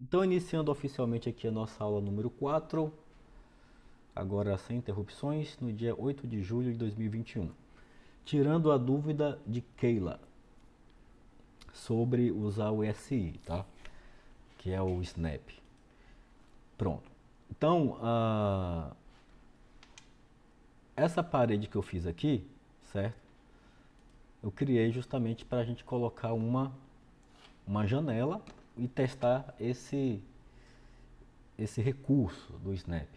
Então, iniciando oficialmente aqui a nossa aula número 4, agora sem interrupções, no dia 8 de julho de 2021. Tirando a dúvida de Keila sobre usar o SI, tá? Que é o Snap. Pronto. Então, essa parede que eu fiz aqui, certo? Eu criei justamente para a gente colocar uma janela e testar esse recurso do Snap.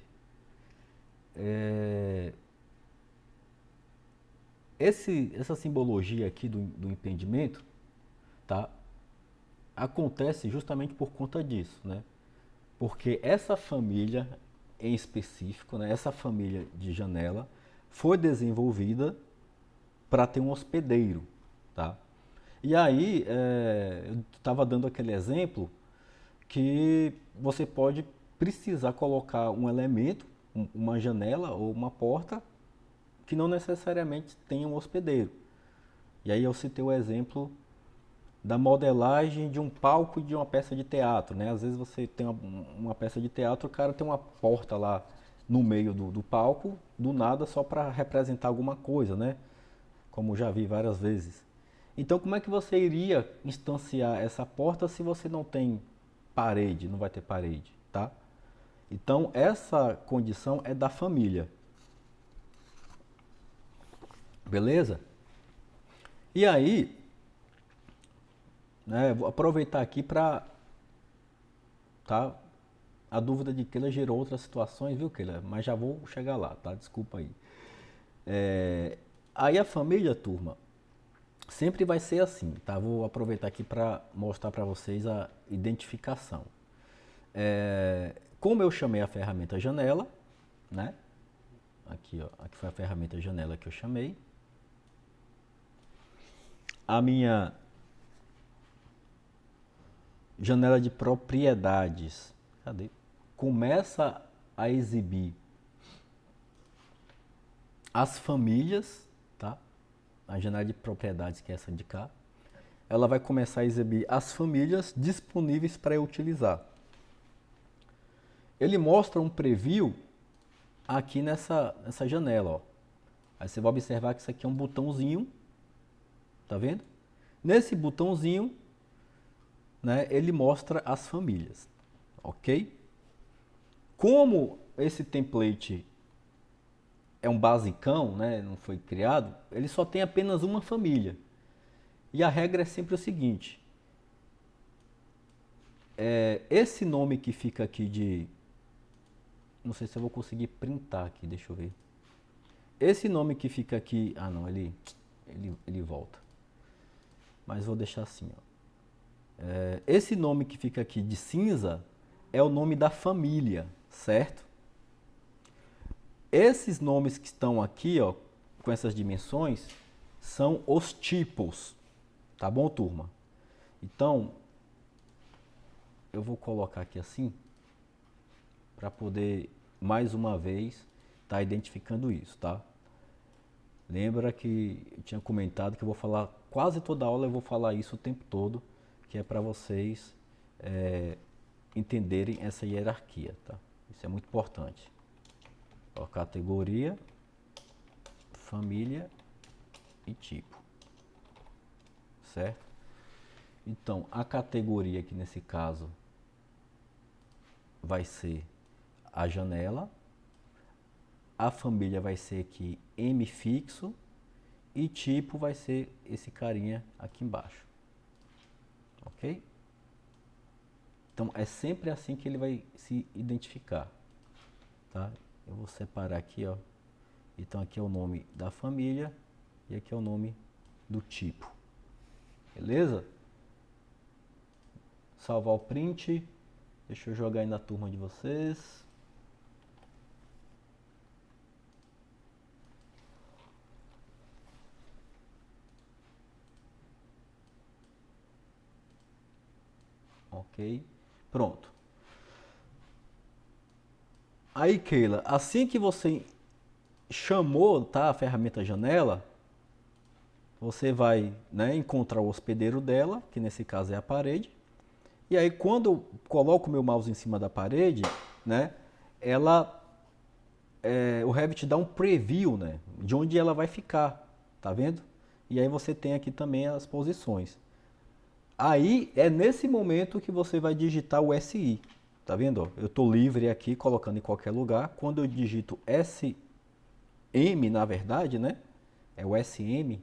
Essa simbologia aqui do impedimento, tá? Acontece justamente por conta disso, né? Porque essa família em específico, né? Essa família de janela foi desenvolvida para ter um hospedeiro, tá? E aí, eu estava dando aquele exemplo que você pode precisar colocar um elemento, uma janela ou uma porta que não necessariamente tenha um hospedeiro. E aí eu citei o exemplo da modelagem de um palco e de uma peça de teatro, né? Às vezes você tem uma peça de teatro, o cara tem uma porta lá no meio do palco, do nada, só para representar alguma coisa, né? Como já vi várias vezes. Então, como é que você iria instanciar essa porta se você não tem parede, não vai ter parede, tá? Então, essa condição é da família, beleza? E aí, né, vou aproveitar aqui para, tá? A dúvida de Keila gerou outras situações, viu, Keila? Mas já vou chegar lá, tá? Desculpa aí. Aí a família, turma, sempre vai ser assim, tá? Vou aproveitar aqui para mostrar para vocês a identificação. Como eu chamei a ferramenta janela, né? Aqui, ó, aqui foi a ferramenta janela que eu chamei. A minha janela de propriedades, cadê? Começa a exibir as famílias, tá? A janela de propriedades, que é essa de cá, ela vai começar a exibir as famílias disponíveis para eu utilizar. Ele mostra um preview aqui nessa janela, ó. Aí você vai observar que isso aqui é um botãozinho, tá vendo? Nesse botãozinho, né, ele mostra as famílias, ok? Como esse template é um basicão, né, não foi criado, ele só tem apenas uma família. E a regra é sempre o seguinte: esse nome que fica aqui de, não sei se eu vou conseguir printar aqui, deixa eu ver. Esse nome que fica aqui, ah não, ele volta. Mas vou deixar assim, ó. Esse nome que fica aqui de cinza é o nome da família, certo? Esses nomes que estão aqui, ó, com essas dimensões, são os tipos, tá bom, turma? Então, eu vou colocar aqui assim, para poder, mais uma vez, estar identificando isso, tá? Lembra que eu tinha comentado que eu vou falar, quase toda aula eu vou falar isso o tempo todo, que é para vocês entenderem essa hierarquia, tá? Isso é muito importante. Ó, categoria, família e tipo, certo? Então, a categoria aqui nesse caso vai ser a janela, a família vai ser aqui M fixo e tipo vai ser esse carinha aqui embaixo, ok? Então, é sempre assim que ele vai se identificar, tá? Eu vou separar aqui, ó. Então, aqui é o nome da família e aqui é o nome do tipo, beleza? Salvar o print. Deixa eu jogar aí na turma de vocês. Ok. Pronto. Aí, Keila, assim que você chamou, tá, a ferramenta janela, você vai, né, encontrar o hospedeiro dela, que nesse caso é a parede, E aí quando eu coloco o meu mouse em cima da parede, né, ela, o Revit dá um preview, né, de onde ela vai ficar, tá vendo? E aí você tem aqui também as posições. Aí é nesse momento que você vai digitar o SI, tá vendo? Eu estou livre aqui colocando em qualquer lugar. Quando eu digito SM, na verdade, né, é o SM,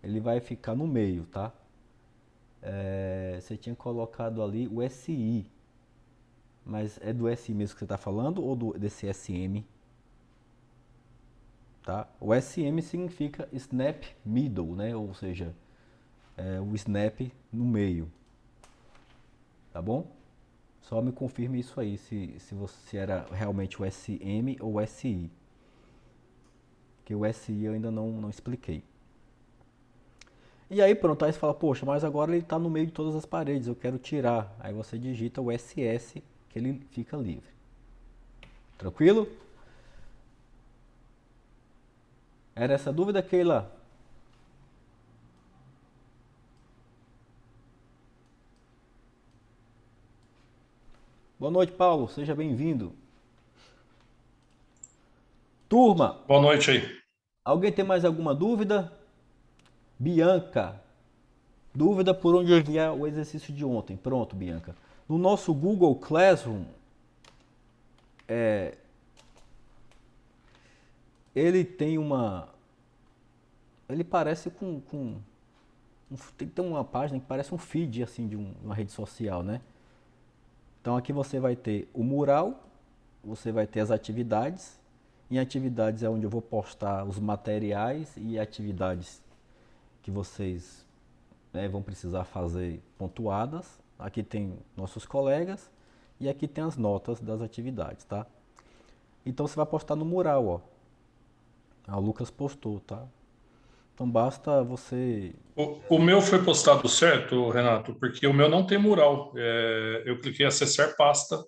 ele vai ficar no meio, tá? Você tinha colocado ali o SI, mas é do SI mesmo que você está falando ou desse SM? Tá? O SM significa Snap Middle, né? Ou seja, o snap no meio, tá bom? Só me confirme isso aí, se era realmente o SM ou o SI. Que o SI eu ainda não expliquei. E aí pronto, aí você fala, poxa, mas agora ele está no meio de todas as paredes, eu quero tirar. Aí você digita o SS, que ele fica livre. Tranquilo? Era essa dúvida, Keila? Boa noite, Paulo, seja bem-vindo. Turma, Boa noite aí. alguém tem mais alguma dúvida? Bianca, dúvida por onde enviar o exercício de ontem. Pronto, Bianca. No nosso Google Classroom, ele tem uma. Ele parece tem que ter uma página que parece um feed assim de uma rede social, né? Então aqui você vai ter o mural, você vai ter as atividades. Em atividades é onde eu vou postar os materiais e atividades que vocês, né, vão precisar fazer pontuadas. Aqui tem nossos colegas e aqui tem as notas das atividades, tá? Então você vai postar no mural, ó. Ah, o Lucas postou, tá? Então basta você. O meu foi postado certo, Renato, porque o meu não tem mural. Eu cliquei em acessar pasta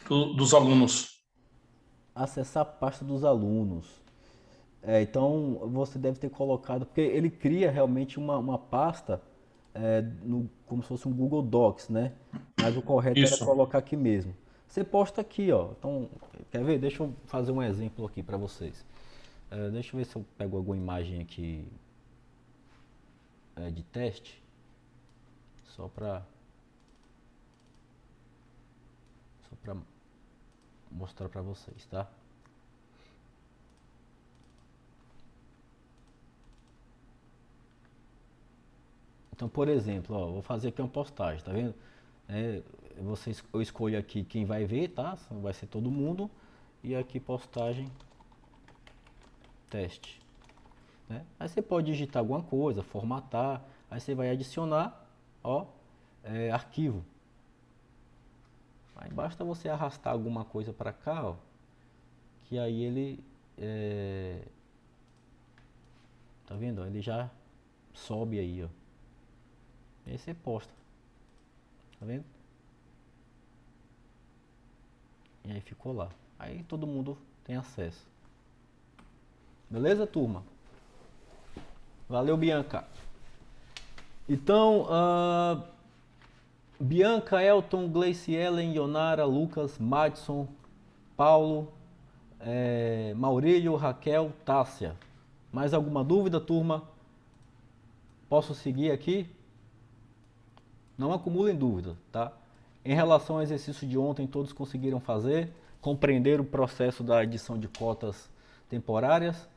dos alunos. Acessar a pasta dos alunos. Então você deve ter colocado, porque ele cria realmente uma pasta, como se fosse um Google Docs, né? Mas o correto era Isso. colocar aqui mesmo. Você posta aqui, ó. Então, quer ver? Deixa eu fazer um exemplo aqui para vocês. Deixa eu ver se eu pego alguma imagem aqui, de teste, só para mostrar para vocês, tá? Então, por exemplo, ó, vou fazer aqui uma postagem, tá vendo? É, eu escolho aqui quem vai ver, tá? Vai ser todo mundo. E aqui postagem teste, né? Aí você pode digitar alguma coisa, formatar. Aí você vai adicionar, ó, arquivo. Aí basta você arrastar alguma coisa para cá, ó, que aí ele, tá vendo? Ele já sobe aí, ó. E aí você posta, tá vendo? E aí ficou lá. Aí todo mundo tem acesso. Beleza, turma? Valeu, Bianca. Então, Bianca, Elton, Gleice, Ellen, Ionara, Lucas, Madison, Paulo, Maurílio, Raquel, Tássia. Mais alguma dúvida, turma? Posso seguir aqui? Não acumulem dúvida, tá? Em relação ao exercício de ontem, todos conseguiram fazer? Compreender o processo da adição de cotas temporárias?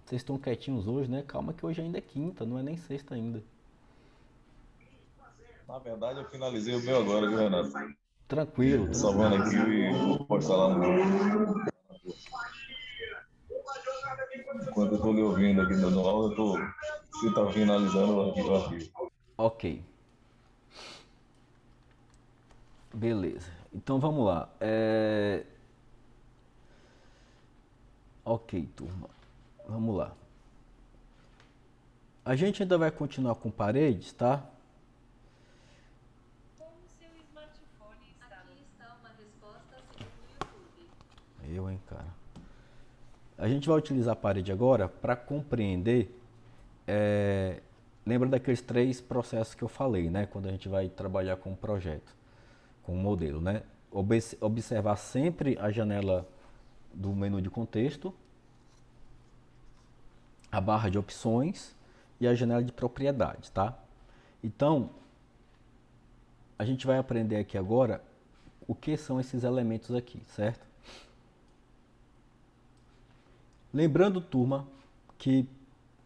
Vocês estão quietinhos hoje, né? Calma que hoje ainda é quinta, não é nem sexta ainda. Na verdade, eu finalizei o meu agora, viu, Renato? Tranquilo, Tô tranquilo. salvando aqui e vou postar lá no grupo. Enquanto eu tô lhe ouvindo aqui dando aula, você tá finalizando o arquivo. Ok, beleza. Então vamos lá. Ok, turma. Vamos lá. A gente ainda vai continuar com paredes, tá? Como seu smartphone está no... Aqui está uma resposta segundo o YouTube. Eu, hein, cara. a gente vai utilizar a parede agora para compreender, lembra daqueles 3 processos que eu falei, né? Quando a gente vai trabalhar com um projeto, com um modelo, né? Observar sempre a janela do menu de contexto, a barra de opções e a janela de propriedades, tá? Então, a gente vai aprender aqui agora o que são esses elementos aqui, certo? Lembrando, turma, que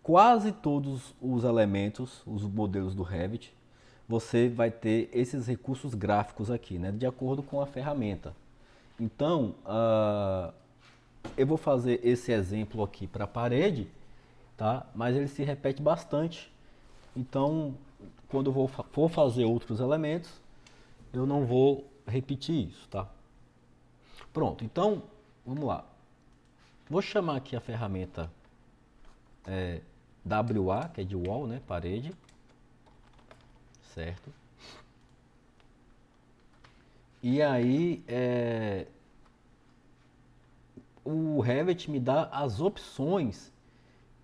quase todos os elementos, os modelos do Revit, você vai ter esses recursos gráficos aqui, né? De acordo com a ferramenta. Então, eu vou fazer esse exemplo aqui para a parede, tá? Mas ele se repete bastante. Então, quando eu for fazer outros elementos, eu não vou repetir isso, tá? Pronto, então, vamos lá. Vou chamar aqui a ferramenta WA, que é de wall, né? Parede. Certo? E aí, o Revit me dá as opções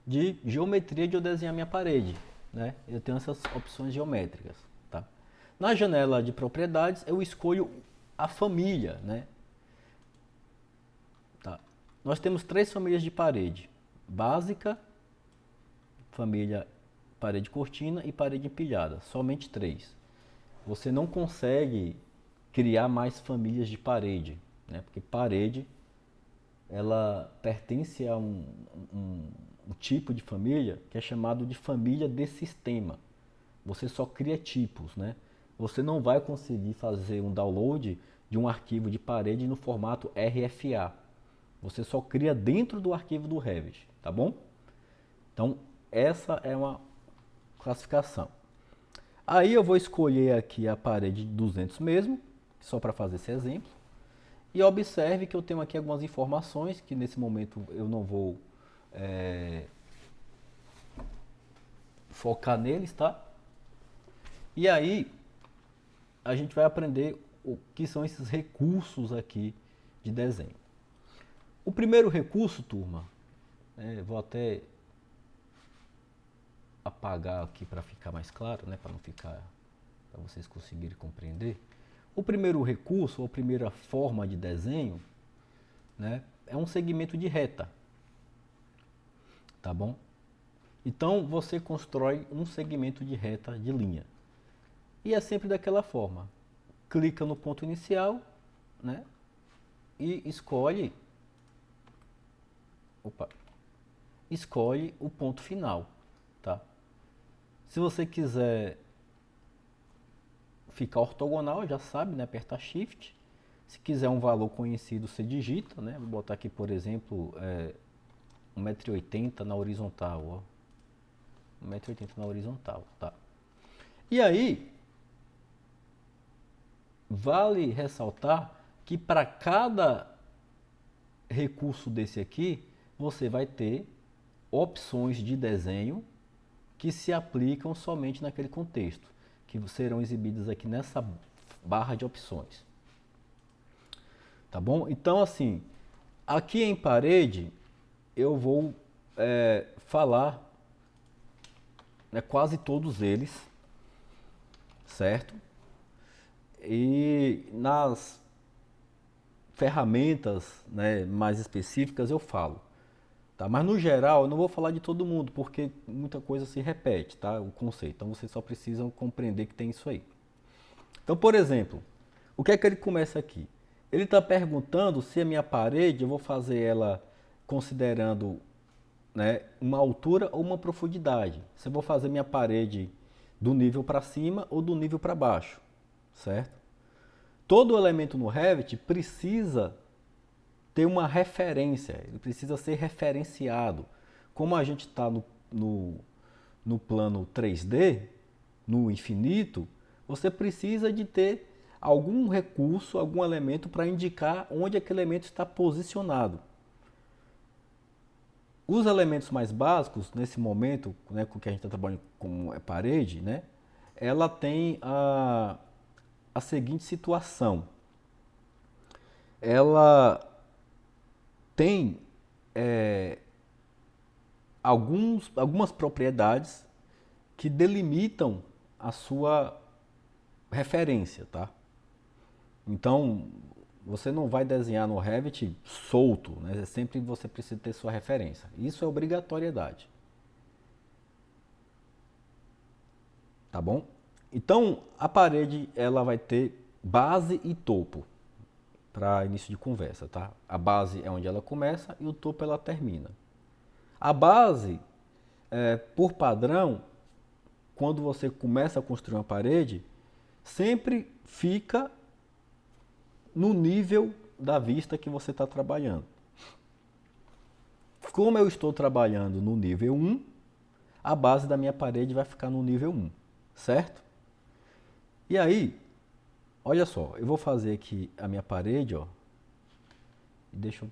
de geometria de eu desenhar minha parede, né? Eu tenho essas opções geométricas, tá? Na janela de propriedades, eu escolho a família, né? Tá. Nós temos 3 famílias de parede: básica, família parede cortina e parede empilhada. Somente 3. Você não consegue criar mais famílias de parede, né? Porque parede, ela pertence a um tipo de família que é chamado de família de sistema. Você só cria tipos, né? Você não vai conseguir fazer um download de um arquivo de parede no formato RFA. Você só cria dentro do arquivo do Revit, tá bom? Então, essa é uma classificação. Aí eu vou escolher aqui a parede de 200 mesmo, só para fazer esse exemplo. E observe que eu tenho aqui algumas informações que nesse momento eu não vou focar neles, tá? E aí a gente vai aprender o que são esses recursos aqui de desenho. O primeiro recurso, turma, vou até apagar aqui para ficar mais claro, né, para não ficar, para vocês conseguirem compreender. O primeiro recurso, ou a primeira forma de desenho, né, é um segmento de reta, tá bom? Então você constrói um segmento de reta de linha e é sempre daquela forma. Clica no ponto inicial, né, e escolhe o ponto final, tá? Se você quiser ficar ortogonal, já sabe, né? Aperta Shift. Se quiser um valor conhecido, você digita, né? Vou botar aqui, por exemplo, 1,80 m na horizontal, ó. 1,80 m na horizontal, tá? E aí, vale ressaltar que para cada recurso desse aqui, você vai ter opções de desenho que se aplicam somente naquele contexto, que serão exibidas aqui nessa barra de opções. Tá bom? Então, assim, aqui em parede, eu vou falar, né, quase todos eles, certo? E nas ferramentas, né, mais específicas eu falo. Tá? Mas no geral eu não vou falar de todo mundo, porque muita coisa se repete, tá? O conceito. Então vocês só precisam compreender que tem isso aí. Então, por exemplo, o que é que ele começa aqui? Ele está perguntando se a minha parede eu vou fazer ela considerando, né, uma altura ou uma profundidade. Se eu vou fazer minha parede do nível para cima ou do nível para baixo, certo? Todo elemento no Revit precisa ter uma referência, ele precisa ser referenciado. Como a gente está no plano 3D, no infinito, você precisa de ter algum recurso, algum elemento para indicar onde aquele elemento está posicionado. Os elementos mais básicos, nesse momento, né, com que a gente está trabalhando com a parede, né, ela tem a seguinte situação. Ela tem algumas propriedades que delimitam a sua referência, tá? Então, você não vai desenhar no Revit solto, né? Sempre você precisa ter sua referência. Isso é obrigatoriedade. Tá bom? Então, a parede ela vai ter base e topo para início de conversa, tá? A base é onde ela começa e o topo ela termina. A base, por padrão, quando você começa a construir uma parede, sempre fica no nível da vista que você está trabalhando. Como eu estou trabalhando no nível 1, a base da minha parede vai ficar no nível 1, certo? E aí, olha só, eu vou fazer aqui a minha parede, ó, e deixa eu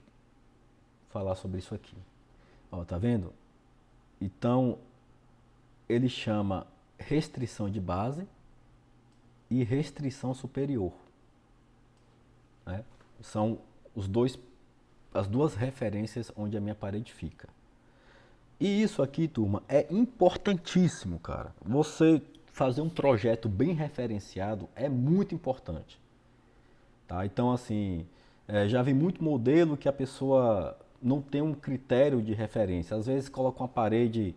falar sobre isso aqui. Ó, tá vendo? Então, ele chama restrição de base e restrição superior. Né? São as duas referências onde a minha parede fica. E isso aqui, turma, é importantíssimo, cara. Você fazer um projeto bem referenciado é muito importante. Tá? Então, assim, já vi muito modelo que a pessoa não tem um critério de referência. Às vezes coloca uma parede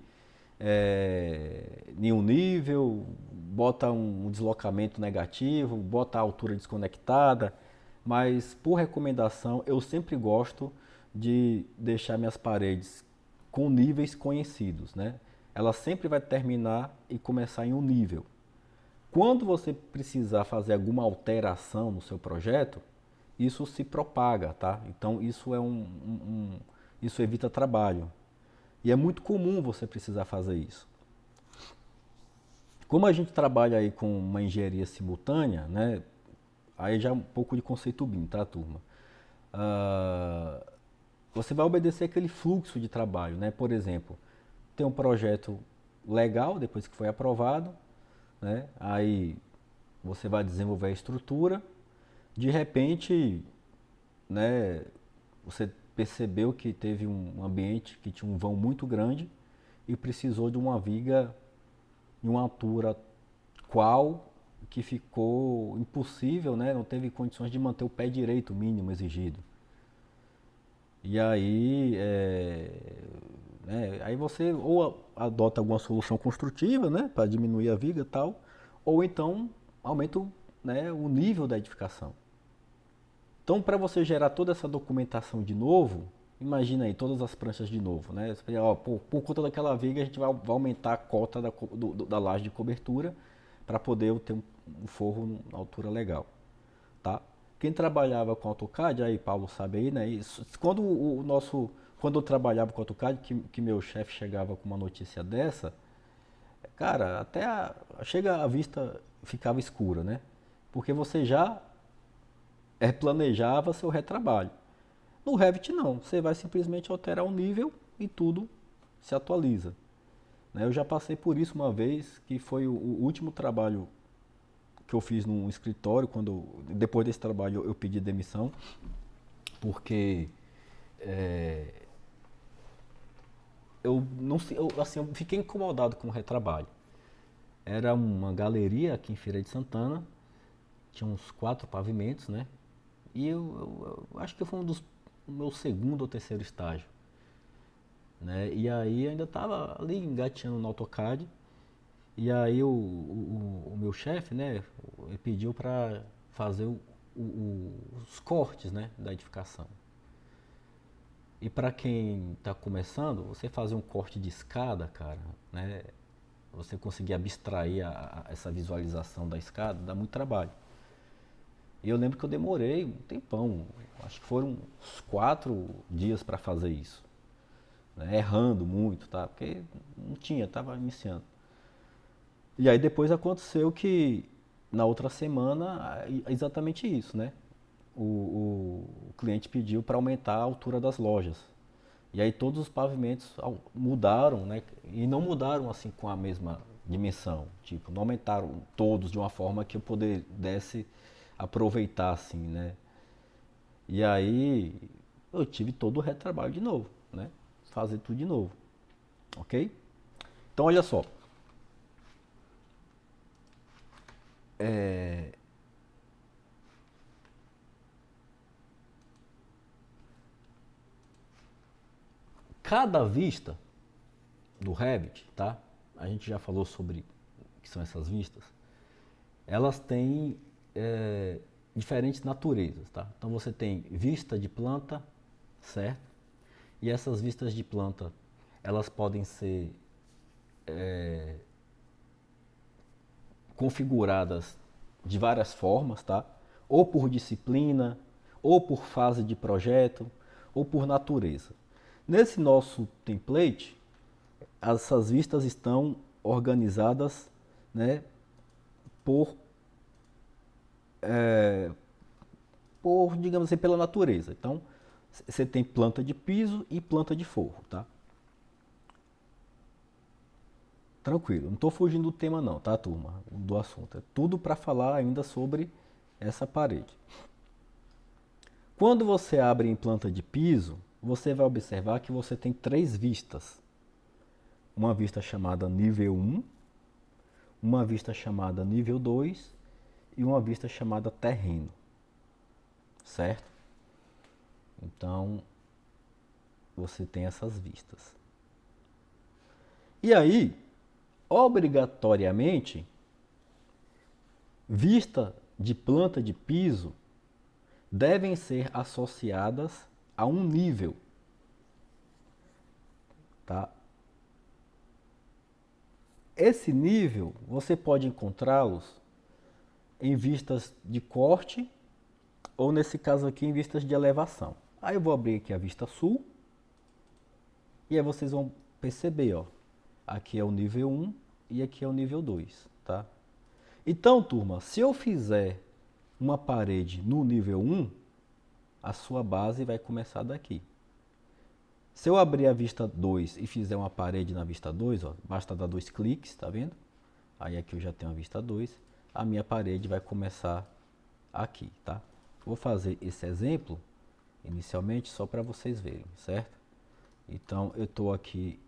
em um nível, bota um deslocamento negativo, bota a altura desconectada, mas por recomendação eu sempre gosto de deixar minhas paredes com níveis conhecidos, né? Ela sempre vai terminar e começar em um nível. Quando você precisar fazer alguma alteração no seu projeto, isso se propaga, tá? Então isso isso evita trabalho. E é muito comum você precisar fazer isso. Como a gente trabalha aí com uma engenharia simultânea, né? Aí já é um pouco de conceito BIM, tá, turma? Você vai obedecer aquele fluxo de trabalho, né? Por exemplo, tem um projeto legal, depois que foi aprovado, né? Aí você vai desenvolver a estrutura, de repente, né, você percebeu que teve um ambiente que tinha um vão muito grande e precisou de uma viga em uma altura que ficou impossível, né? Não teve condições de manter o pé direito mínimo exigido. E aí, aí você ou adota alguma solução construtiva, né, para diminuir a viga e tal, ou então aumenta o nível da edificação. Então, para você gerar toda essa documentação de novo, imagina aí todas as pranchas de novo, né? Você, por conta daquela viga, a gente vai aumentar a cota da laje de cobertura para poder ter um forro na altura legal, tá? Quem trabalhava com AutoCAD, aí Paulo sabe aí, né? Quando eu trabalhava com AutoCAD, que meu chefe chegava com uma notícia dessa, cara, chega a vista ficava escura, né? Porque você já planejava seu retrabalho. No Revit não, você vai simplesmente alterar o nível e tudo se atualiza. Eu já passei por isso uma vez, que foi o último trabalho que eu fiz num escritório. Depois desse trabalho eu pedi demissão, porque eu fiquei incomodado com o retrabalho. Era uma galeria aqui em Feira de Santana, tinha uns 4 pavimentos, né? E eu acho que foi o meu segundo ou terceiro estágio, né? E aí eu ainda estava ali engateando no AutoCAD, e aí o meu chefe, né, ele pediu para fazer os cortes, né, da edificação. E para quem está começando, você fazer um corte de escada, cara, né, você conseguir abstrair essa visualização da escada, dá muito trabalho. E eu lembro que eu demorei um tempão, acho que foram uns 4 dias para fazer isso, né? Errando muito, tá? Porque não tinha, estava iniciando. E aí depois aconteceu que na outra semana, exatamente isso, né? O cliente pediu para aumentar a altura das lojas. E aí todos os pavimentos mudaram, né? E não mudaram assim com a mesma dimensão, tipo, não aumentaram todos de uma forma que eu pudesse aproveitar, assim, né? E aí eu tive todo o retrabalho de novo. né, fazer tudo de novo, ok? Então, olha só. Cada vista do Revit, tá? A gente já falou sobre o que são essas vistas. Elas têm diferentes naturezas, tá? Então você tem vista de planta, certo? E essas vistas de planta, elas podem ser configuradas de várias formas, tá? Ou por disciplina, ou por fase de projeto, ou por natureza. Nesse nosso template, essas vistas estão organizadas, né, por, digamos assim, pela natureza. Então, você tem planta de piso e planta de forro, tá? Tranquilo, não estou fugindo do tema não, tá, turma? Do assunto. É tudo para falar ainda sobre essa parede. Quando você abre em planta de piso, você vai observar que você tem 3 vistas. Uma vista chamada nível 1, uma vista chamada nível 2 e uma vista chamada terreno, certo? Então, você tem essas vistas. E aí, obrigatoriamente, vista de planta de piso devem ser associadas a um nível, tá? Esse nível você pode encontrá-los em vistas de corte ou, nesse caso aqui, em vistas de elevação. Aí eu vou abrir aqui a vista sul e aí vocês vão perceber, ó, aqui é o nível 1 e aqui é o nível 2, tá? Então, turma, se eu fizer uma parede no nível 1, a sua base vai começar daqui. Se eu abrir a vista 2 e fizer uma parede na vista 2, ó, basta dar 2 cliques, tá vendo? Aí aqui eu já tenho a vista 2, a minha parede vai começar aqui, tá? Vou fazer esse exemplo inicialmente só para vocês verem, certo? Então eu estou aqui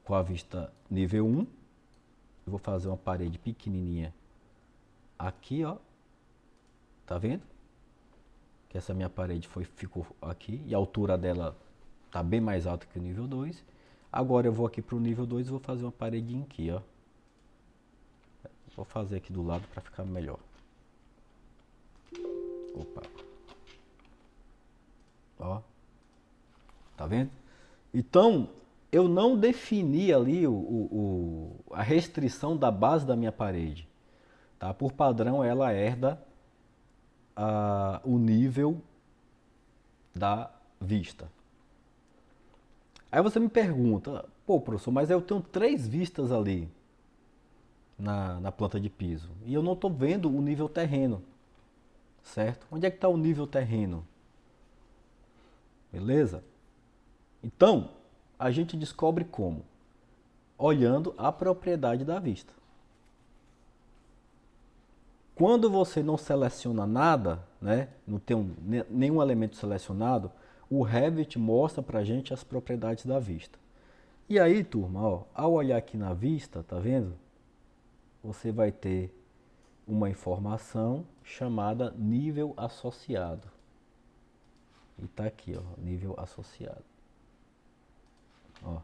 com a vista nível 1, eu vou fazer uma parede pequenininha aqui, ó, tá vendo? Que essa minha parede ficou aqui e a altura dela está bem mais alta que o nível 2. Agora eu vou aqui para o nível 2 e vou fazer uma paredinha aqui, ó. Vou fazer aqui do lado para ficar melhor. Opa. Ó. Tá vendo? Então, eu não defini ali a restrição da base da minha parede. Tá? Por padrão, ela herda o nível da vista. Aí você me pergunta, pô, professor, mas eu tenho 3 vistas ali na planta de piso e eu não estou vendo o nível terreno, certo? Onde é que está o nível terreno? Beleza? Então, a gente descobre como? Olhando a propriedade da vista. Quando você não seleciona nada, né, não tem nenhum elemento selecionado, o Revit mostra pra gente as propriedades da vista. E aí, turma, ó, ao olhar aqui na vista, tá vendo? Você vai ter uma informação chamada nível associado. E tá aqui, ó, nível associado. Ó.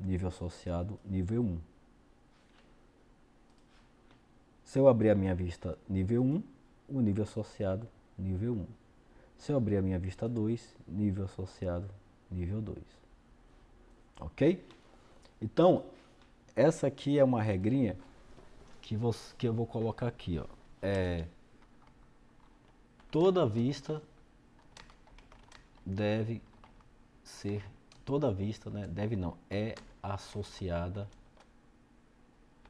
Nível associado, nível 1. Se eu abrir a minha vista nível 1, o nível associado, nível 1. Se eu abrir a minha vista 2, nível associado, nível 2. Ok? Então, essa aqui é uma regrinha que eu vou colocar aqui, ó. Toda vista deve ser, toda vista, né, deve não, é associada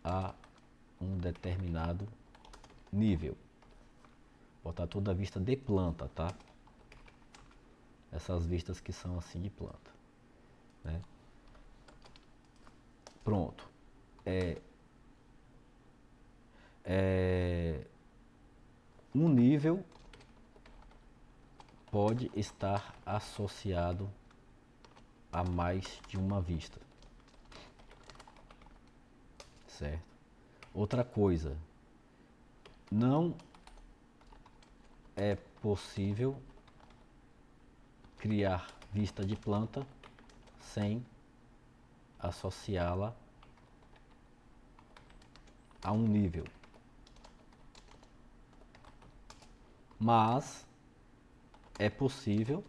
a um determinado nível. Botar toda a vista de planta, tá? Essas vistas que são assim de planta, né? Pronto. Um nível pode estar associado a mais de uma vista. Certo? Outra coisa, não é possível criar vista de planta sem associá-la a um nível. Mas é possível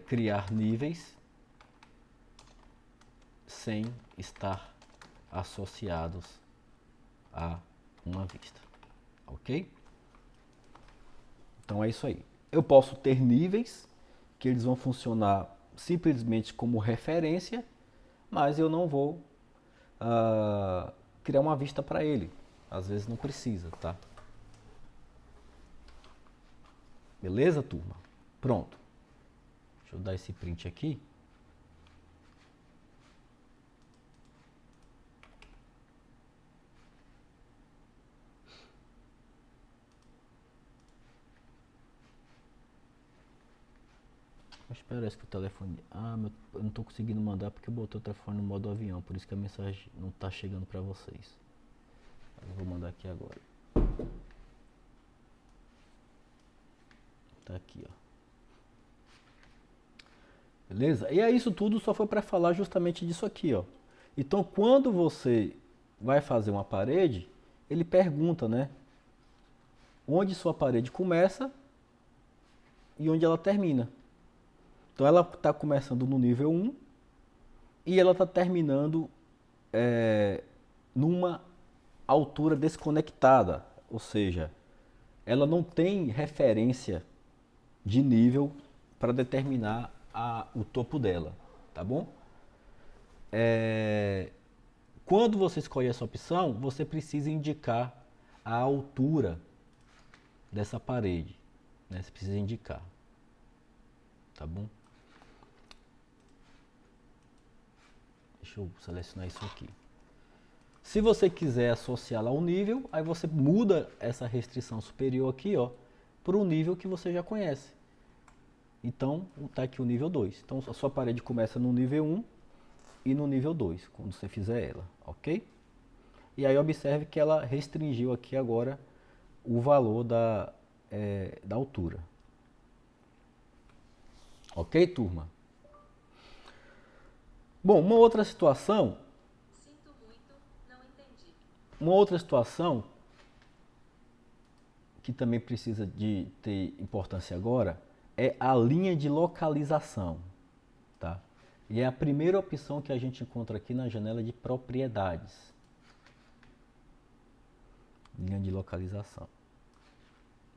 criar níveis sem estar associados a uma vista, ok? Então é isso aí. Eu posso ter níveis que eles vão funcionar simplesmente como referência, mas eu não vou criar uma vista para ele. Às vezes não precisa, tá? Beleza, turma? Pronto. Deixa eu dar esse print aqui. Mas parece que o telefone... eu não estou conseguindo mandar porque eu botei o telefone no modo avião. Por isso que a mensagem não está chegando para vocês. Eu vou mandar aqui agora. Tá aqui, ó. Beleza? E aí isso tudo só foi para falar justamente disso aqui, ó. Então, quando você vai fazer uma parede, ele pergunta, né? Onde sua parede começa e onde ela termina. Então, ela está começando no nível 1 e ela está terminando numa altura desconectada. Ou seja, ela não tem referência de nível para determinar o topo dela, tá bom? Quando você escolhe essa opção, você precisa indicar a altura dessa parede, né? Você precisa indicar, tá bom? Deixa eu selecionar isso aqui. Se você quiser associá-la ao nível, aí você muda essa restrição superior aqui, ó, para o nível que você já conhece. Então, está aqui o nível 2. Então, a sua parede começa no nível 1 e no nível 2, quando você fizer ela, ok? E aí observe que ela restringiu aqui agora o valor da altura. Ok, turma? Bom, uma outra situação... Sinto muito, não entendi. Uma outra situação que também precisa de ter importância agora é a linha de localização, tá? E é a primeira opção que a gente encontra aqui na janela de propriedades. Linha de localização.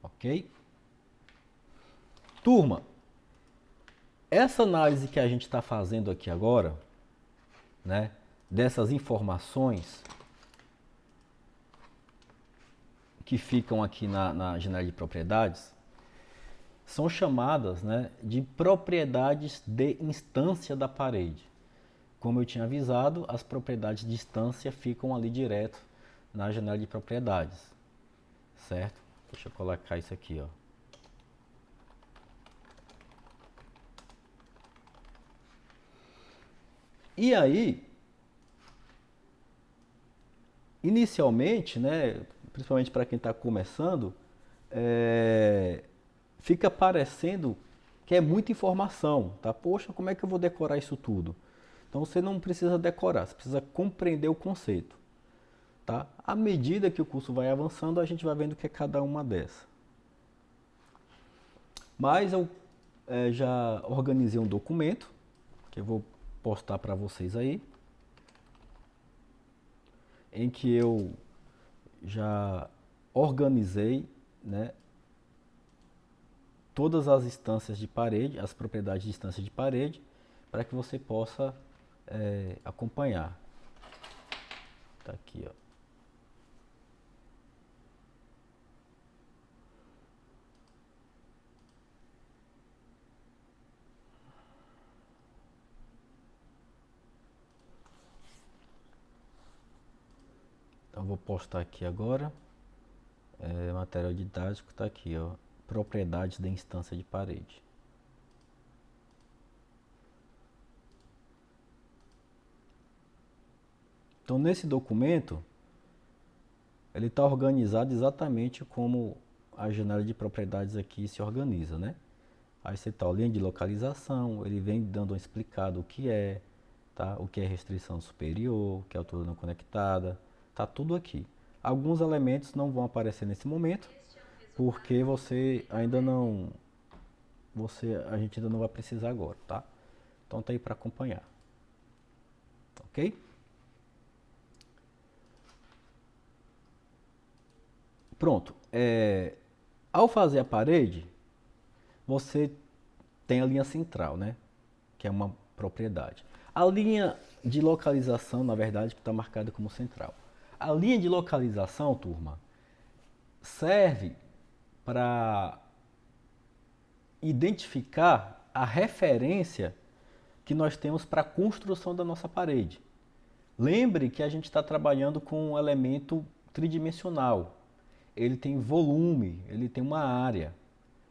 Ok? Turma, essa análise que a gente está fazendo aqui agora, né, dessas informações que ficam aqui na janela de propriedades, são chamadas, né, de propriedades de instância da parede. Como eu tinha avisado, as propriedades de instância ficam ali direto na janela de propriedades, certo? Deixa eu colocar isso aqui, ó. E aí, inicialmente, né, principalmente para quem está começando, fica parecendo que é muita informação, tá? Poxa, como é que eu vou decorar isso tudo? Então você não precisa decorar, você precisa compreender o conceito, tá? À medida que o curso vai avançando, a gente vai vendo o que é cada uma dessas. Mas eu já organizei um documento, que eu vou postar para vocês aí, em que eu já organizei, né, todas as instâncias de parede, as propriedades de instância de parede, para que você possa acompanhar. Tá aqui, ó. Então vou postar aqui agora. Material didático está aqui, ó. Propriedades da instância de parede. Então, nesse documento, ele está organizado exatamente como a janela de propriedades aqui se organiza, né? Aí você está a linha de localização, ele vem dando explicado o que é, tá? O que é restrição superior, o que é altura não conectada, tá tudo aqui. Alguns elementos não vão aparecer nesse momento, porque você ainda não, a gente ainda não vai precisar agora, tá? Então tá aí para acompanhar, ok? Pronto. Ao fazer a parede, você tem a linha central, né? Que é uma propriedade. A linha de localização, na verdade, que está marcada como central. A linha de localização, turma, serve para identificar a referência que nós temos para a construção da nossa parede. Lembre que a gente está trabalhando com um elemento tridimensional. Ele tem volume, ele tem uma área.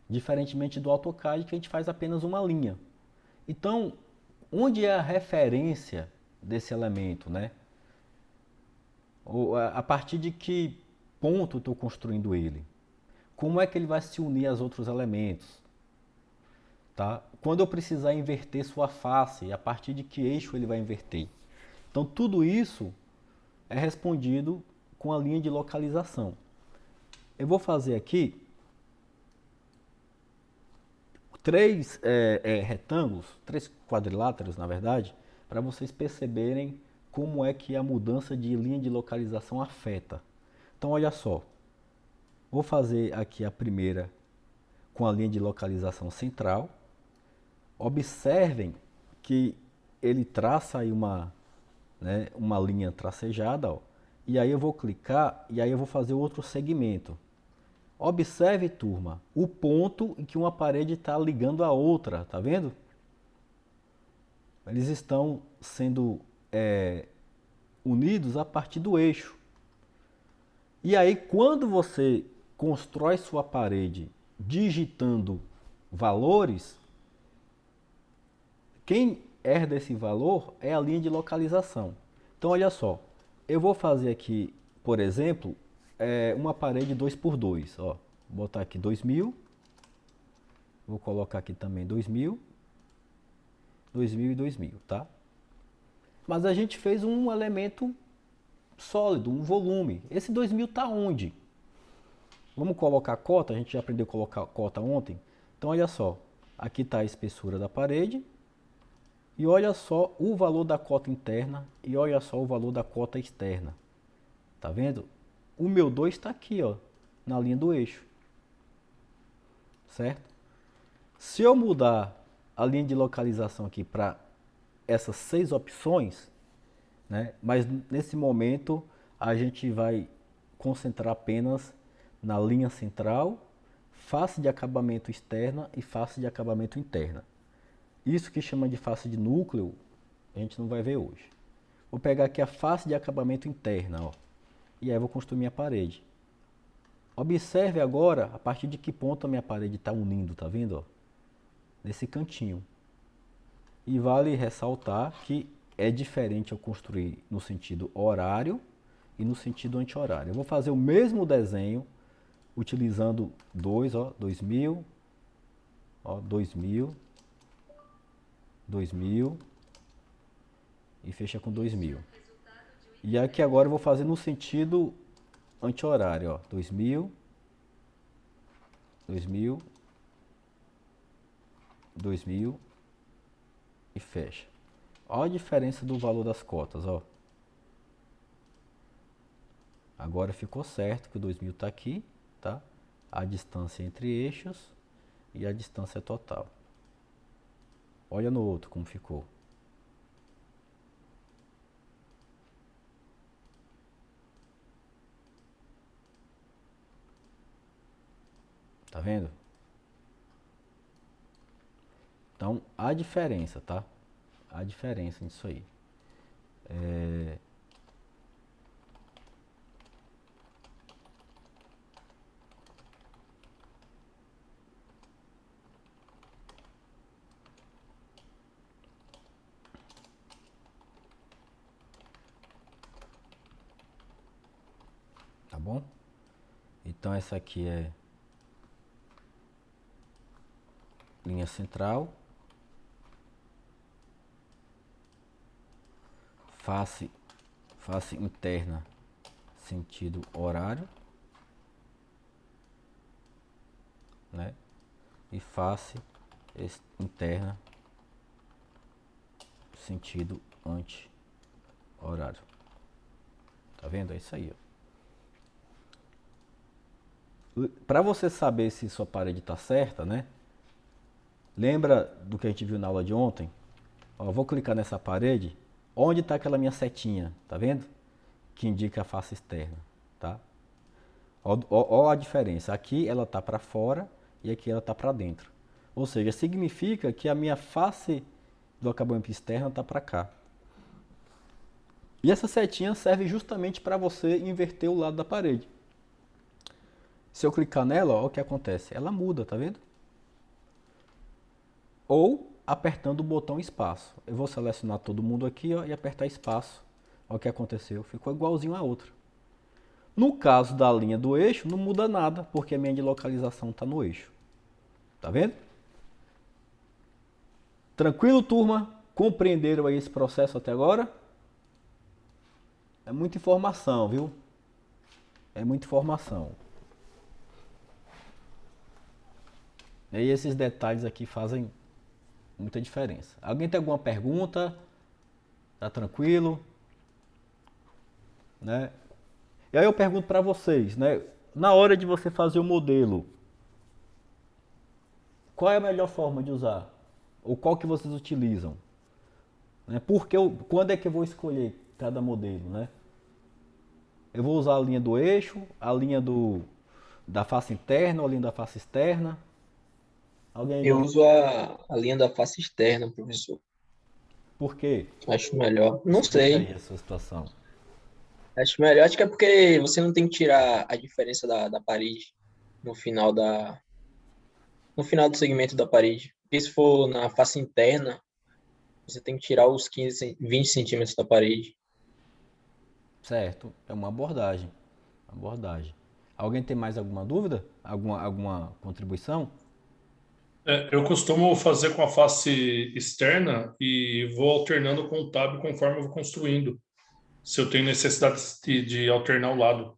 Diferentemente do AutoCAD, que a gente faz apenas uma linha. Então, onde é a referência desse elemento, né? A partir de que ponto eu estou construindo ele? Como é que ele vai se unir aos outros elementos? Tá? Quando eu precisar inverter sua face, a partir de que eixo ele vai inverter? Então, tudo isso é respondido com a linha de localização. Eu vou fazer aqui três retângulos, três quadriláteros, na verdade, para vocês perceberem como é que a mudança de linha de localização afeta. Então, olha só. Vou fazer aqui a primeira com a linha de localização central. Observem que ele traça aí uma linha tracejada, ó, e aí eu vou clicar e aí eu vou fazer outro segmento. Observe, turma, o ponto em que uma parede está ligando a outra, tá vendo? Eles estão sendo unidos a partir do eixo. E aí, quando você constrói sua parede digitando valores, quem herda esse valor é a linha de localização. Então, olha só, eu vou fazer aqui, por exemplo, uma parede 2x2, ó. Vou botar aqui 2000, vou colocar aqui também 2000, 2000 e 2000, tá? Mas a gente fez um elemento sólido, um volume. Esse 2000 está onde? Vamos colocar cota, a gente já aprendeu a colocar cota ontem. Então, olha só, aqui está a espessura da parede, e olha só o valor da cota interna, e olha só o valor da cota externa. Tá vendo? O meu 2 está aqui, ó, na linha do eixo. Certo? Se eu mudar a linha de localização aqui para essas 6 opções, né, mas nesse momento a gente vai concentrar apenas na linha central, face de acabamento externa e face de acabamento interna. Isso que chama de face de núcleo, a gente não vai ver hoje. Vou pegar aqui a face de acabamento interna, ó. E aí eu vou construir minha parede. Observe agora a partir de que ponto a minha parede está unindo, tá vendo? Ó? Nesse cantinho. E vale ressaltar que é diferente eu construir no sentido horário e no sentido anti-horário. Eu vou fazer o mesmo desenho utilizando 2000, ó, 2000, 2000 e fecha com 2000. E aqui agora eu vou fazer no sentido anti-horário, ó, 2000, 2000, 2000 e fecha. Olha a diferença do valor das cotas, ó. Agora ficou certo que o 2000 está aqui, tá? A distância entre eixos e a distância total. Olha no outro como ficou. Tá vendo? Então, há diferença, tá? Há diferença nisso aí. bom? Então essa aqui é linha central, face interna, sentido horário, né? E face interna, sentido anti-horário. Tá vendo? É isso aí, ó. Para você saber se sua parede está certa, né? Lembra do que a gente viu na aula de ontem? Ó, vou clicar nessa parede. Onde está aquela minha setinha? Tá vendo? Que indica a face externa, tá? Ó a diferença. Aqui ela está para fora e aqui ela está para dentro. Ou seja, significa que a minha face do acabamento externo está para cá. E essa setinha serve justamente para você inverter o lado da parede. Se eu clicar nela, ó, o que acontece? Ela muda, tá vendo? Ou apertando o botão espaço. Eu vou selecionar todo mundo aqui, ó, e apertar espaço. Olha o que aconteceu. Ficou igualzinho a outra. No caso da linha do eixo, não muda nada, porque a minha de localização está no eixo. Tá vendo? Tranquilo, turma? Compreenderam aí esse processo até agora? É muita informação, viu? É muita informação. E aí esses detalhes aqui fazem muita diferença. Alguém tem alguma pergunta? Tá tranquilo? Né? E aí eu pergunto para vocês, né? Na hora de você fazer o modelo, qual é a melhor forma de usar? Ou qual que vocês utilizam? Né? Quando é que eu vou escolher cada modelo, né? Eu vou usar a linha do eixo, a linha da face interna ou a linha da face externa? Alguém Eu gosta? uso a linha da face externa, professor. Por quê? Acho melhor. Não Explica sei. aí a sua situação. Acho melhor. Acho que é porque você não tem que tirar a diferença da parede no final no final do segmento da parede. Porque se for na face interna, você tem que tirar os 20 centímetros da parede. Certo, é uma abordagem. Abordagem. Alguém tem mais alguma dúvida? Alguma contribuição? Eu costumo fazer com a face externa e vou alternando com o tab conforme eu vou construindo. Se eu tenho necessidade de alternar o lado.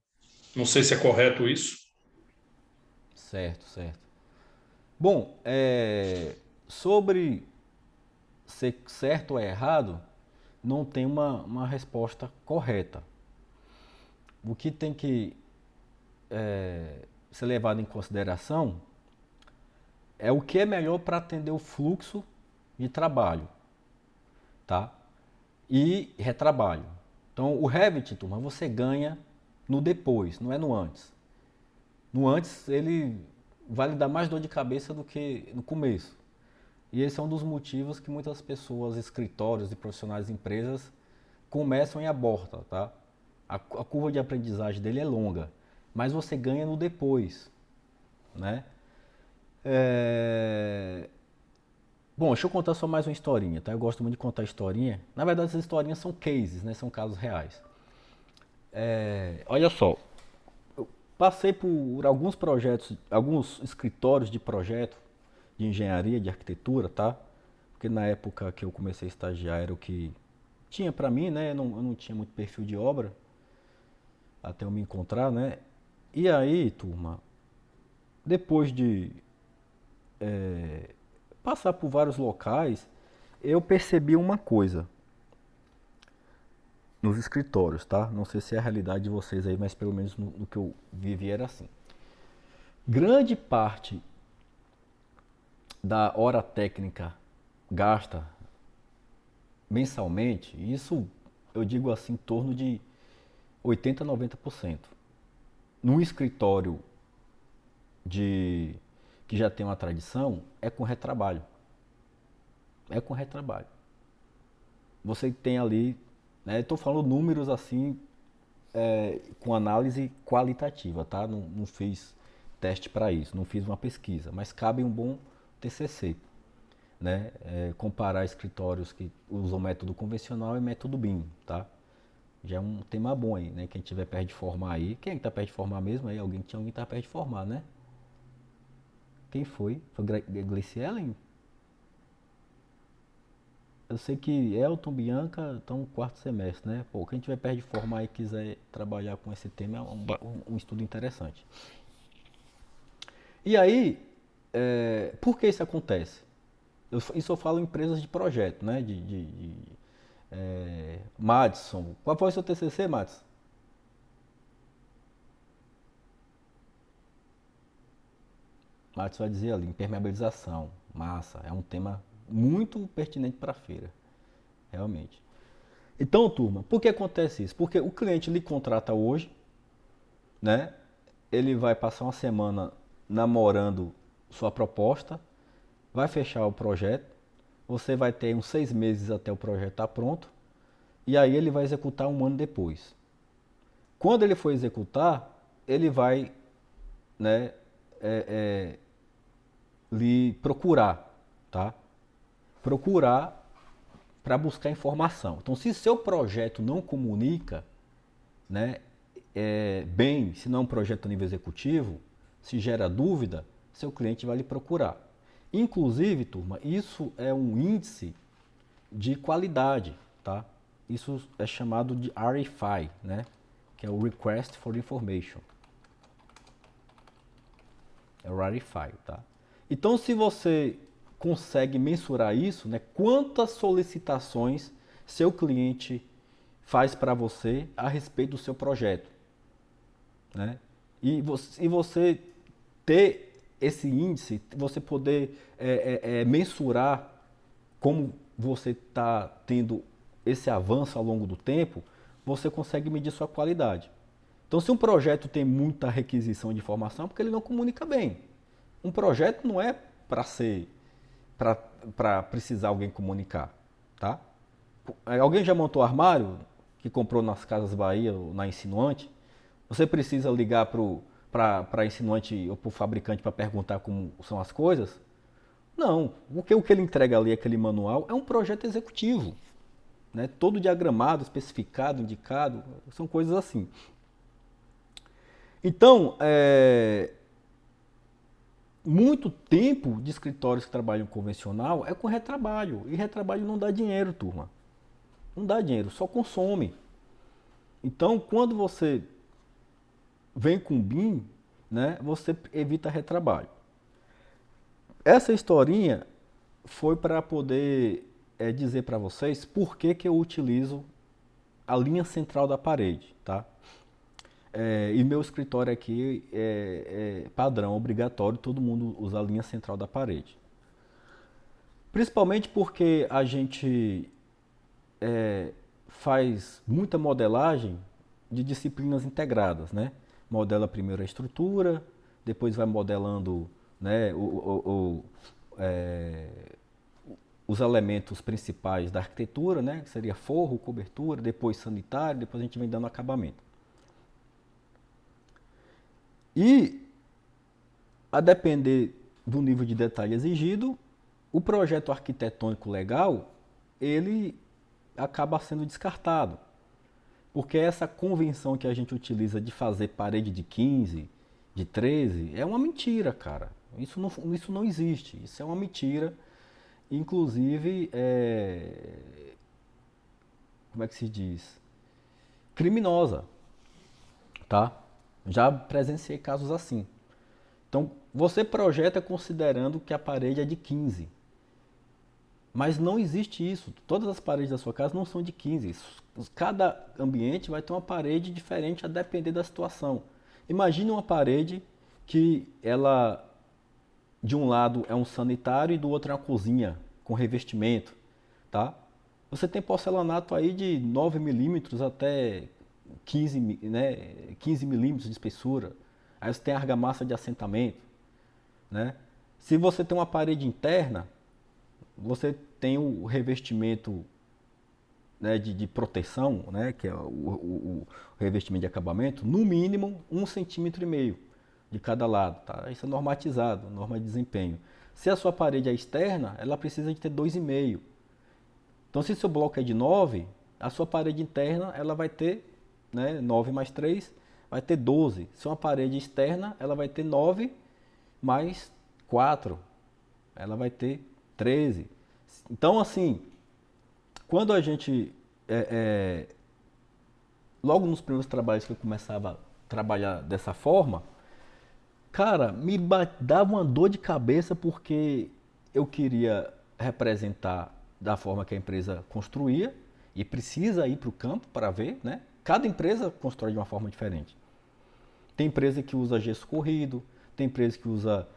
Não sei se é correto isso. Certo, certo. Bom, sobre ser certo ou errado, não tem uma resposta correta. O que tem que ser levado em consideração é o que é melhor para atender o fluxo de trabalho, tá? E retrabalho. Então, o Revit, turma, você ganha no depois, não é no antes. No antes, ele vai lhe dar mais dor de cabeça do que no começo. E esse é um dos motivos que muitas pessoas, escritórios e profissionais de empresas começam e abortam, tá? A curva de aprendizagem dele é longa, mas você ganha no depois, né? Bom, deixa eu contar só mais uma historinha, tá? Eu gosto muito de contar historinha. Na verdade, essas historinhas são cases, né? São casos reais. Olha só, eu passei por alguns projetos, alguns escritórios de projeto de engenharia, de arquitetura, tá? Porque na época que eu comecei a estagiar era o que tinha pra mim, né? Eu não tinha muito perfil de obra, até eu me encontrar, né? E aí, turma, depois de passar por vários locais, eu percebi uma coisa nos escritórios, tá? Não sei se é a realidade de vocês aí, mas pelo menos no que eu vivi era assim. Grande parte da hora técnica gasta mensalmente, isso eu digo assim, em torno de 80 a 90%. Num escritório que já tem uma tradição, é com retrabalho. É com retrabalho. Você tem ali, né, estou falando números assim, com análise qualitativa, tá? Não fiz teste para isso, não fiz uma pesquisa, mas cabe um bom TCC, né? Comparar escritórios que usam método convencional e método BIM, tá? Já é um tema bom aí, né? Quem tiver perto de formar aí. Quem é que tá perto de formar mesmo aí? Alguém tá perto de formar, né? Quem foi? Foi Gleicielen? Eu sei que Elton, Bianca estão no quarto semestre, né? Pô, quem tiver perto de formar e quiser trabalhar com esse tema é um estudo interessante. E aí, por que isso acontece? Isso eu falo em empresas de projeto, né? Madison. Qual foi o seu TCC, Madison? Madison vai dizer ali, impermeabilização, massa. É um tema muito pertinente para a feira, realmente. Então, turma, por que acontece isso? Porque o cliente lhe contrata hoje, né? Ele vai passar uma semana namorando sua proposta, vai fechar o projeto, você vai ter uns 6 meses até o projeto estar pronto, e aí ele vai executar um ano depois. Quando ele for executar, ele vai, né, lhe procurar, tá? Procurar para buscar informação. Então, se seu projeto não comunica, né, bem, se não é um projeto a nível executivo, se gera dúvida, seu cliente vai lhe procurar. Inclusive, turma, isso é um índice de qualidade, tá? Isso é chamado de RFI, né? Que é o Request for Information. É o RFI, tá? Então, se você consegue mensurar isso, né? Quantas solicitações seu cliente faz para você a respeito do seu projeto, né? E você ter esse índice, você poder mensurar como você está tendo esse avanço ao longo do tempo, você consegue medir sua qualidade. Então, se um projeto tem muita requisição de informação, é porque ele não comunica bem. Um projeto não é para precisar alguém comunicar, tá? Alguém já montou armário que comprou nas Casas Bahia ou na Insinuante? Você precisa ligar para a Insinuante ou para o fabricante para perguntar como são as coisas? Não. O que ele entrega ali, aquele manual, é um projeto executivo, né? Todo diagramado, especificado, indicado, são coisas assim. Então, muito tempo de escritórios que trabalham convencional é com retrabalho. E retrabalho não dá dinheiro, turma. Não dá dinheiro, só consome. Então, quando você vem com BIM, né, você evita retrabalho. Essa historinha foi para poder dizer para vocês por que eu utilizo a linha central da parede, tá? E meu escritório aqui é padrão, obrigatório, todo mundo usa a linha central da parede. Principalmente porque a gente faz muita modelagem de disciplinas integradas, né? Modela primeiro a estrutura, depois vai modelando, né, os elementos principais da arquitetura, né? Que seria forro, cobertura, depois sanitário, depois a gente vem dando acabamento. E, a depender do nível de detalhe exigido, o projeto arquitetônico legal, ele acaba sendo descartado. Porque essa convenção que a gente utiliza de fazer parede de 15, de 13, é uma mentira, cara. Isso não existe. Isso é uma mentira. Inclusive, como é que se diz? Criminosa, tá? Já presenciei casos assim. Então, você projeta considerando que a parede é de 15. Mas não existe isso. Todas as paredes da sua casa não são de 15. Cada ambiente vai ter uma parede diferente a depender da situação. Imagine uma parede que ela, de um lado é um sanitário e do outro é uma cozinha com revestimento, tá? Você tem porcelanato aí de 9 milímetros até 15, né, 15 milímetros de espessura. Aí você tem argamassa de assentamento, né? Se você tem uma parede interna, você tem o revestimento, né, de proteção, né, que é o revestimento de acabamento, no mínimo 1,5 cm de cada lado, tá? Isso é normatizado, norma de desempenho. Se a sua parede é externa, ela precisa de ter 2,5. Então, se seu bloco é de 9, a sua parede interna ela vai ter, né, 9 mais 3, vai ter 12. Se uma parede externa, ela vai ter 9 mais 4, ela vai ter 13. Então, assim, quando a gente, logo nos primeiros trabalhos que eu começava a trabalhar dessa forma, cara, dava uma dor de cabeça porque eu queria representar da forma que a empresa construía e precisa ir para o campo para ver, né? Cada empresa constrói de uma forma diferente. Tem empresa que usa gesso corrido, tem empresa que usa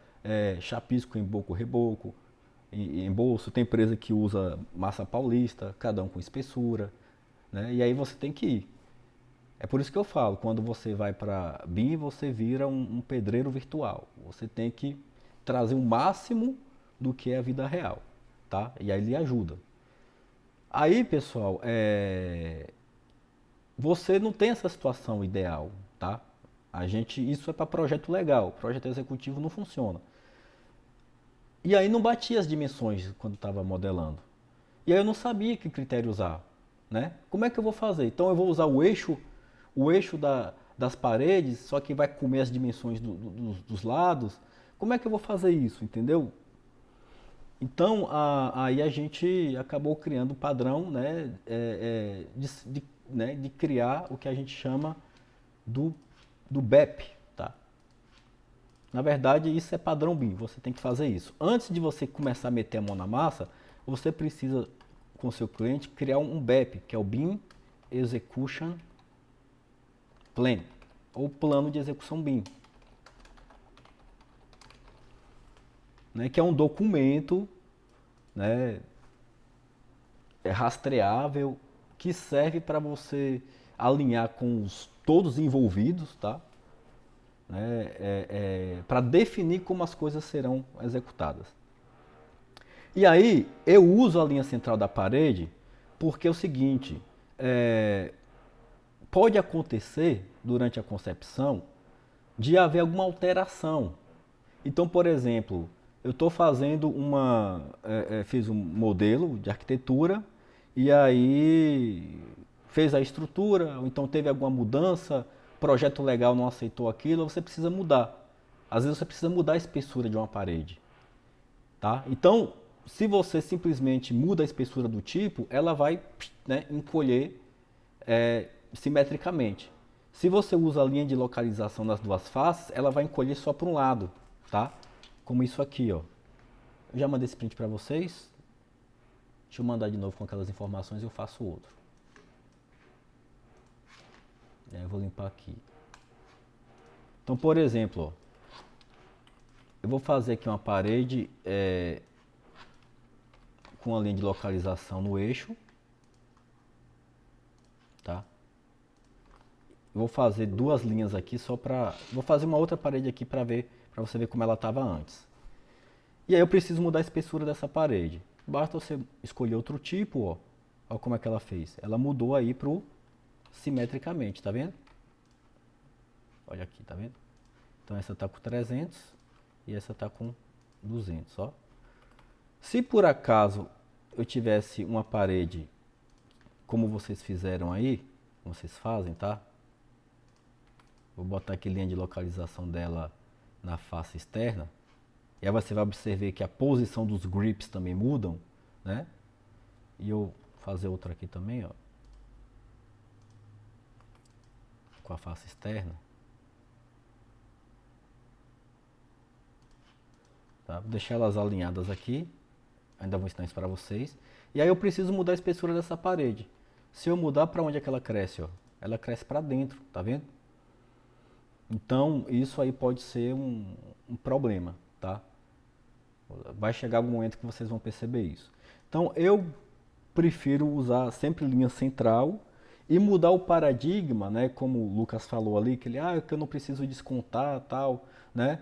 chapisco em boco-reboco, em bolso, tem empresa que usa massa paulista, cada um com espessura, né? E aí você tem que ir. É por isso que eu falo, quando você vai para BIM, você vira um pedreiro virtual. Você tem que trazer o máximo do que é a vida real, tá? E aí ele ajuda. Aí, pessoal, você não tem essa situação ideal, tá? Isso é para projeto legal, projeto executivo não funciona. E aí não batia as dimensões quando estava modelando. E aí eu não sabia que critério usar, né? Como é que eu vou fazer? Então eu vou usar o eixo das paredes, só que vai comer as dimensões dos lados. Como é que eu vou fazer isso, entendeu? Então, aí a gente acabou criando o padrão, né, de criar o que a gente chama do BEP, tá? Na verdade, isso é padrão BIM, você tem que fazer isso. Antes de você começar a meter a mão na massa, você precisa, com o seu cliente, criar um BEP, que é o BIM Execution Plan, ou plano de execução BIM, né, que é um documento, né, rastreável, que serve para você alinhar com todos os envolvidos, tá? Para definir como as coisas serão executadas. E aí eu uso a linha central da parede porque é o seguinte, pode acontecer durante a concepção de haver alguma alteração. Então, por exemplo, eu estou fazendo fiz um modelo de arquitetura e aí fez a estrutura, ou então teve alguma mudança, projeto legal não aceitou aquilo, você precisa mudar. Às vezes você precisa mudar a espessura de uma parede, tá? Então, se você simplesmente muda a espessura do tipo, ela vai, né, encolher simetricamente. Se você usa a linha de localização nas duas faces, ela vai encolher só para um lado, tá? Como isso aqui, ó. Eu já mandei esse print para vocês. Deixa eu mandar de novo com aquelas informações e eu faço outro. Eu vou limpar aqui. Então, por exemplo, ó, eu vou fazer aqui uma parede com a linha de localização no eixo, tá? Eu vou fazer duas linhas aqui só para... Vou fazer uma outra parede aqui para você ver como ela estava antes. E aí eu preciso mudar a espessura dessa parede. Basta você escolher outro tipo, ó. Olha como é que ela fez. Ela mudou aí pro simetricamente, tá vendo? Olha aqui, tá vendo? Então essa tá com 300 e essa tá com 200, ó. Se por acaso eu tivesse uma parede como vocês fizeram aí, como vocês fazem, tá? Vou botar aqui linha de localização dela na face externa. E aí você vai observar que a posição dos grips também mudam, né? E eu vou fazer outra aqui também, ó. Com a face externa. Tá? Vou deixar elas alinhadas aqui. Ainda vou ensinar isso para vocês. E aí eu preciso mudar a espessura dessa parede. Se eu mudar, para onde é que ela cresce, ó? Ela cresce para dentro, tá vendo? Então, isso aí pode ser um problema, tá? Vai chegar algum momento que vocês vão perceber isso. Então, eu prefiro usar sempre linha central e mudar o paradigma, né? Como o Lucas falou ali, que eu não preciso descontar, tal, né?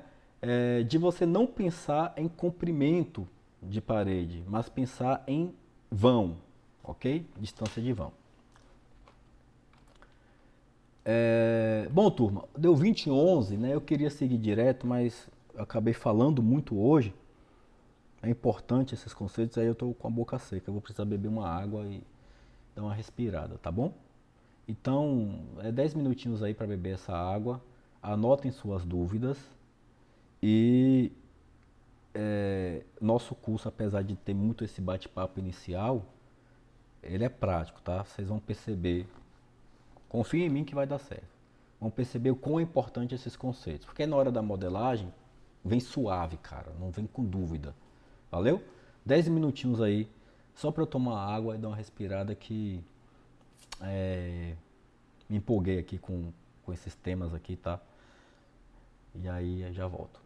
De você não pensar em comprimento de parede, mas pensar em vão, ok? Distância de vão. Bom, turma, deu 20h11, né? Eu queria seguir direto, mas eu acabei falando muito hoje. É importante esses conceitos, aí eu tô com a boca seca, eu vou precisar beber uma água dá uma respirada, tá bom? Então, é 10 minutinhos aí para beber essa água. Anotem suas dúvidas. E nosso curso, apesar de ter muito esse bate-papo inicial, ele é prático, tá? Vocês vão perceber. Confia em mim que vai dar certo. Vão perceber o quão importante esses conceitos. Porque na hora da modelagem, vem suave, cara. Não vem com dúvida. Valeu? 10 minutinhos aí, só para eu tomar água e dar uma respirada que me empolguei aqui com esses temas aqui, tá? E aí já volto.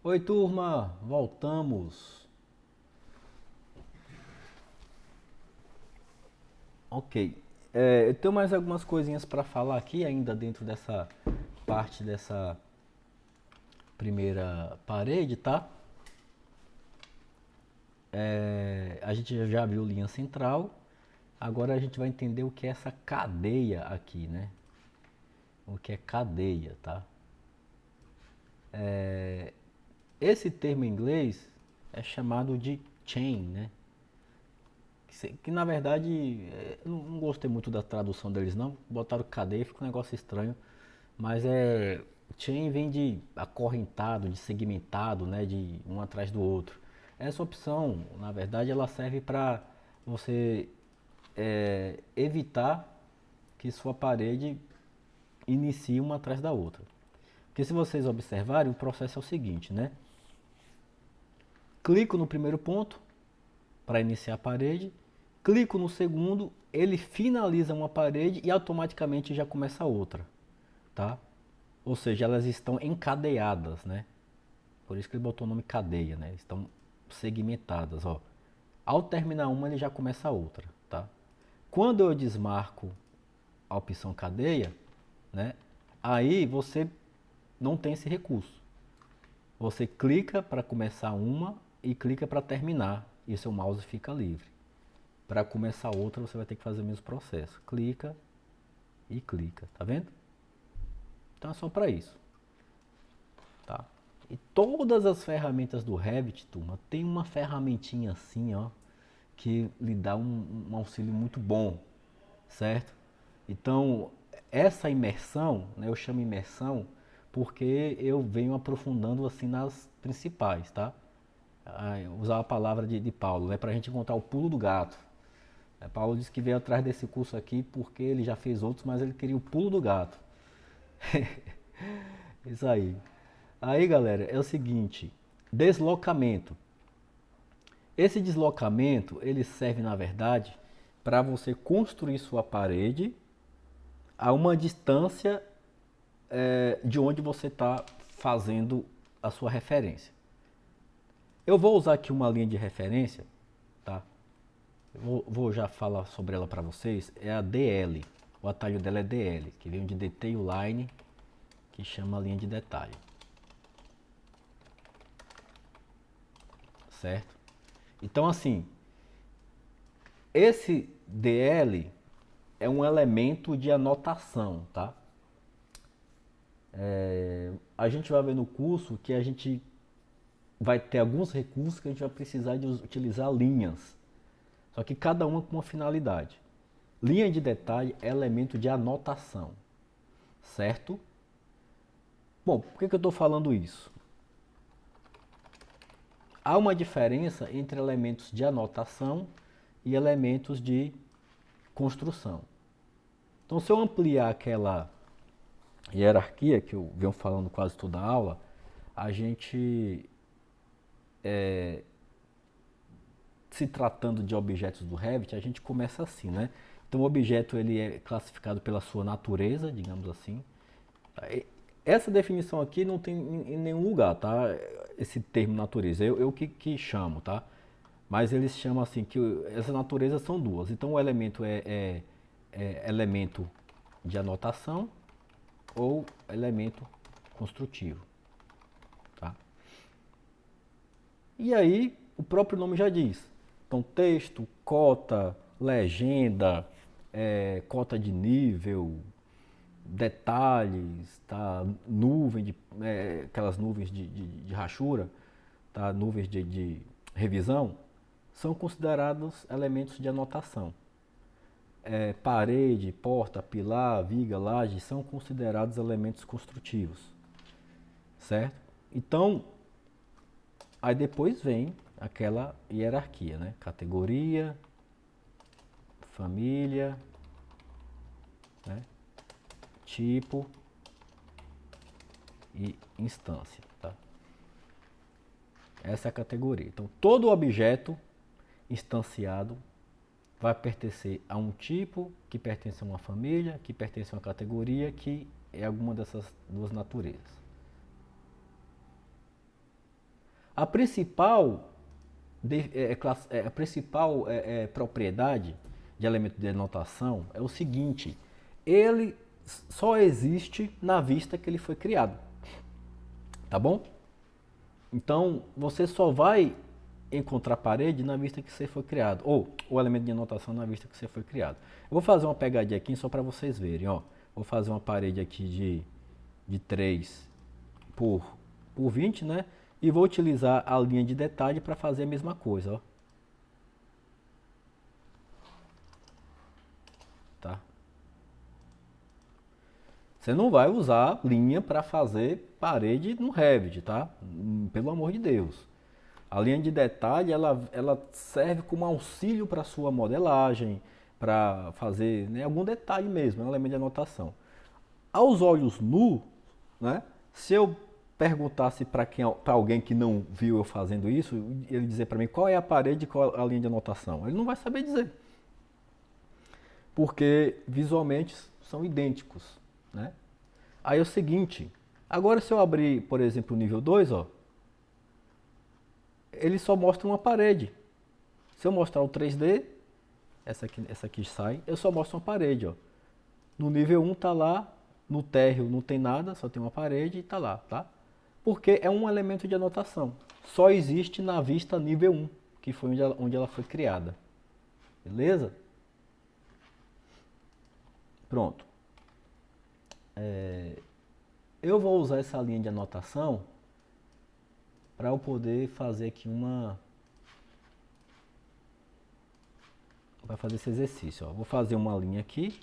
Oi, turma, voltamos. Ok. Eu tenho mais algumas coisinhas para falar aqui ainda dentro dessa parte dessa primeira parede, tá? A gente já viu linha central. Agora a gente vai entender o que é essa cadeia aqui, né? O que é cadeia, tá? Esse termo em inglês é chamado de chain, né? Que na verdade eu não gostei muito da tradução deles não. Botaram cadeia, fica um negócio estranho. Mas chain vem de acorrentado, de segmentado, né? De um atrás do outro. Essa opção, na verdade, ela serve para você evitar que sua parede inicie uma atrás da outra. Porque se vocês observarem, o processo é o seguinte, né? Clico no primeiro ponto para iniciar a parede, clico no segundo, ele finaliza uma parede e automaticamente já começa outra, tá? Ou seja, elas estão encadeadas, né? Por isso que ele botou o nome cadeia, né? Estão segmentadas, ó. Ao terminar uma, ele já começa a outra, tá? Quando eu desmarco a opção cadeia, né? Aí você não tem esse recurso. Você clica para começar uma e clica para terminar e seu mouse fica livre. Para começar outra, você vai ter que fazer o mesmo processo. Clica e clica, tá vendo? Então é só para isso, tá? E todas as ferramentas do Revit, turma, tem uma ferramentinha assim, ó, que lhe dá um auxílio muito bom, certo? Então, essa imersão, né, eu chamo imersão porque eu venho aprofundando assim nas principais, tá? Usar a palavra de Paulo, né, para a gente encontrar o pulo do gato. Paulo disse que veio atrás desse curso aqui porque ele já fez outros, mas ele queria o pulo do gato. Isso aí. Aí, galera, é o seguinte, deslocamento. Esse deslocamento, ele serve, na verdade, para você construir sua parede a uma distância de onde você está fazendo a sua referência. Eu vou usar aqui uma linha de referência, tá? Vou já falar sobre ela para vocês. É a DL. O atalho dela é DL, que vem de Detail Line, que chama linha de detalhe. Certo? Então, assim, esse DL é um elemento de anotação, tá? A gente vai ver no curso que a gente vai ter alguns recursos que a gente vai precisar de utilizar linhas. Só que cada uma com uma finalidade. Linha de detalhe é elemento de anotação, certo? Bom, por que eu estou falando isso? Há uma diferença entre elementos de anotação e elementos de construção. Então, se eu ampliar aquela hierarquia que eu venho falando quase toda a aula, a gente, se tratando de objetos do Revit, a gente começa assim, né? Então, o objeto ele é classificado pela sua natureza, digamos assim. Essa definição aqui não tem em nenhum lugar, tá? Esse termo natureza, eu que chamo, tá? Mas eles chamam assim, que essas naturezas são duas. Então, o elemento é elemento de anotação ou elemento construtivo, tá? E aí, o próprio nome já diz. Então, texto, cota, legenda, cota de nível, detalhes, tá? Nuvem, aquelas nuvens de rachura, tá? Nuvens de revisão, são considerados elementos de anotação. Parede, porta, pilar, viga, laje são considerados elementos construtivos, certo? Então, aí depois vem aquela hierarquia, né? Categoria, família, né? Tipo e instância, tá? Essa é a categoria. Então, todo objeto instanciado vai pertencer a um tipo, que pertence a uma família, que pertence a uma categoria, que é alguma dessas duas naturezas. A principal, propriedade de elemento de denotação é o seguinte: ele só existe na vista que ele foi criado. Tá bom? Então, você só vai encontrar parede na vista que você foi criado, ou o elemento de anotação na vista que você foi criado. Eu vou fazer uma pegadinha aqui só para vocês verem, ó. Vou fazer uma parede aqui de 3 por 20, né? E vou utilizar a linha de detalhe para fazer a mesma coisa, ó. Tá? Você não vai usar linha para fazer parede no Revit, tá? Pelo amor de Deus. A linha de detalhe, ela serve como auxílio para a sua modelagem, para fazer, né, algum detalhe mesmo, é um elemento de anotação. Aos olhos nus, né, se eu perguntasse para alguém que não viu eu fazendo isso, ele dizer para mim qual é a parede e qual é a linha de anotação, ele não vai saber dizer. Porque visualmente são idênticos, né? Aí é o seguinte, agora se eu abrir, por exemplo, o nível 2, ó, ele só mostra uma parede. Se eu mostrar o 3D, essa aqui sai, eu só mostro uma parede, ó. No nível 1 tá lá, no térreo não tem nada, só tem uma parede e tá lá, tá? Porque é um elemento de anotação. Só existe na vista nível 1, que foi onde ela foi criada. Beleza? Pronto. Eu vou usar essa linha de anotação para eu poder fazer aqui para fazer esse exercício, ó. Vou fazer uma linha aqui,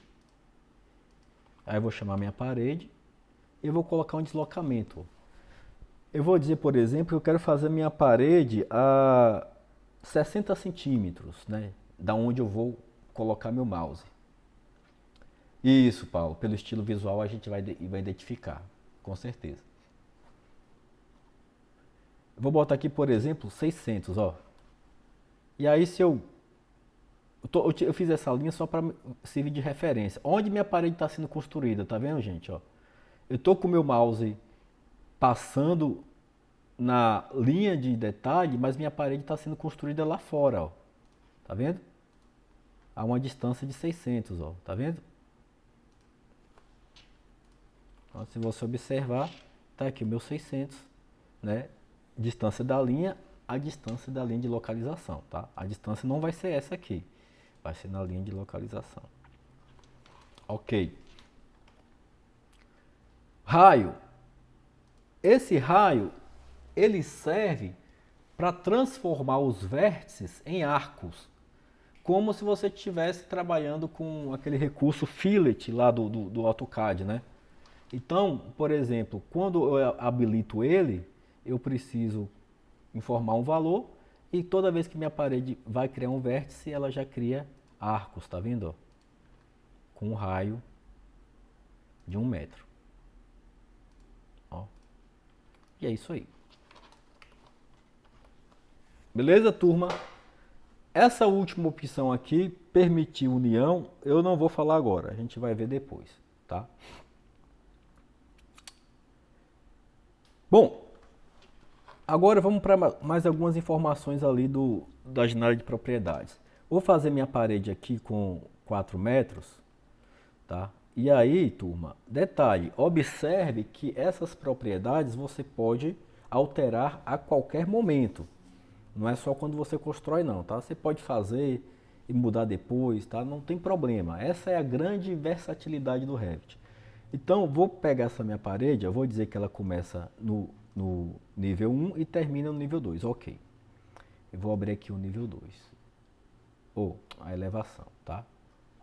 aí eu vou chamar minha parede e vou colocar um deslocamento. Eu vou dizer, por exemplo, que eu quero fazer minha parede a 60 centímetros, né, da onde eu vou colocar meu mouse. Isso, Paulo, pelo estilo visual a gente vai identificar, com certeza. Vou botar aqui, por exemplo, 600, ó. E aí se eu fiz essa linha só para servir de referência. Onde minha parede está sendo construída, tá vendo, gente? Ó, eu tô com o meu mouse passando na linha de detalhe, mas minha parede está sendo construída lá fora, ó. Tá vendo? A uma distância de 600, ó. Tá vendo? Então, se você observar, tá aqui o meu 600, né? Distância da linha, a distância da linha de localização, tá? A distância não vai ser essa aqui, vai ser na linha de localização. Ok. Raio. Esse raio, ele serve para transformar os vértices em arcos, como se você estivesse trabalhando com aquele recurso fillet lá do AutoCAD, né? Então, por exemplo, quando eu habilito ele, eu preciso informar um valor e toda vez que minha parede vai criar um vértice, ela já cria arcos, tá vendo? Ó? Com um raio de 1 metro. Ó. E é isso aí. Beleza, turma? Essa última opção aqui, permitir união, eu não vou falar agora, a gente vai ver depois, tá? Bom, agora vamos para mais algumas informações ali da janela de propriedades. Vou fazer minha parede aqui com 4 metros, tá? E aí, turma, detalhe, observe que essas propriedades você pode alterar a qualquer momento. Não é só quando você constrói não, tá? Você pode fazer e mudar depois, tá? Não tem problema. Essa é a grande versatilidade do Revit. Então, vou pegar essa minha parede, eu vou dizer que ela começa no nível 1 e termina no nível 2, ok. Eu vou abrir aqui o nível 2, ou a elevação, tá?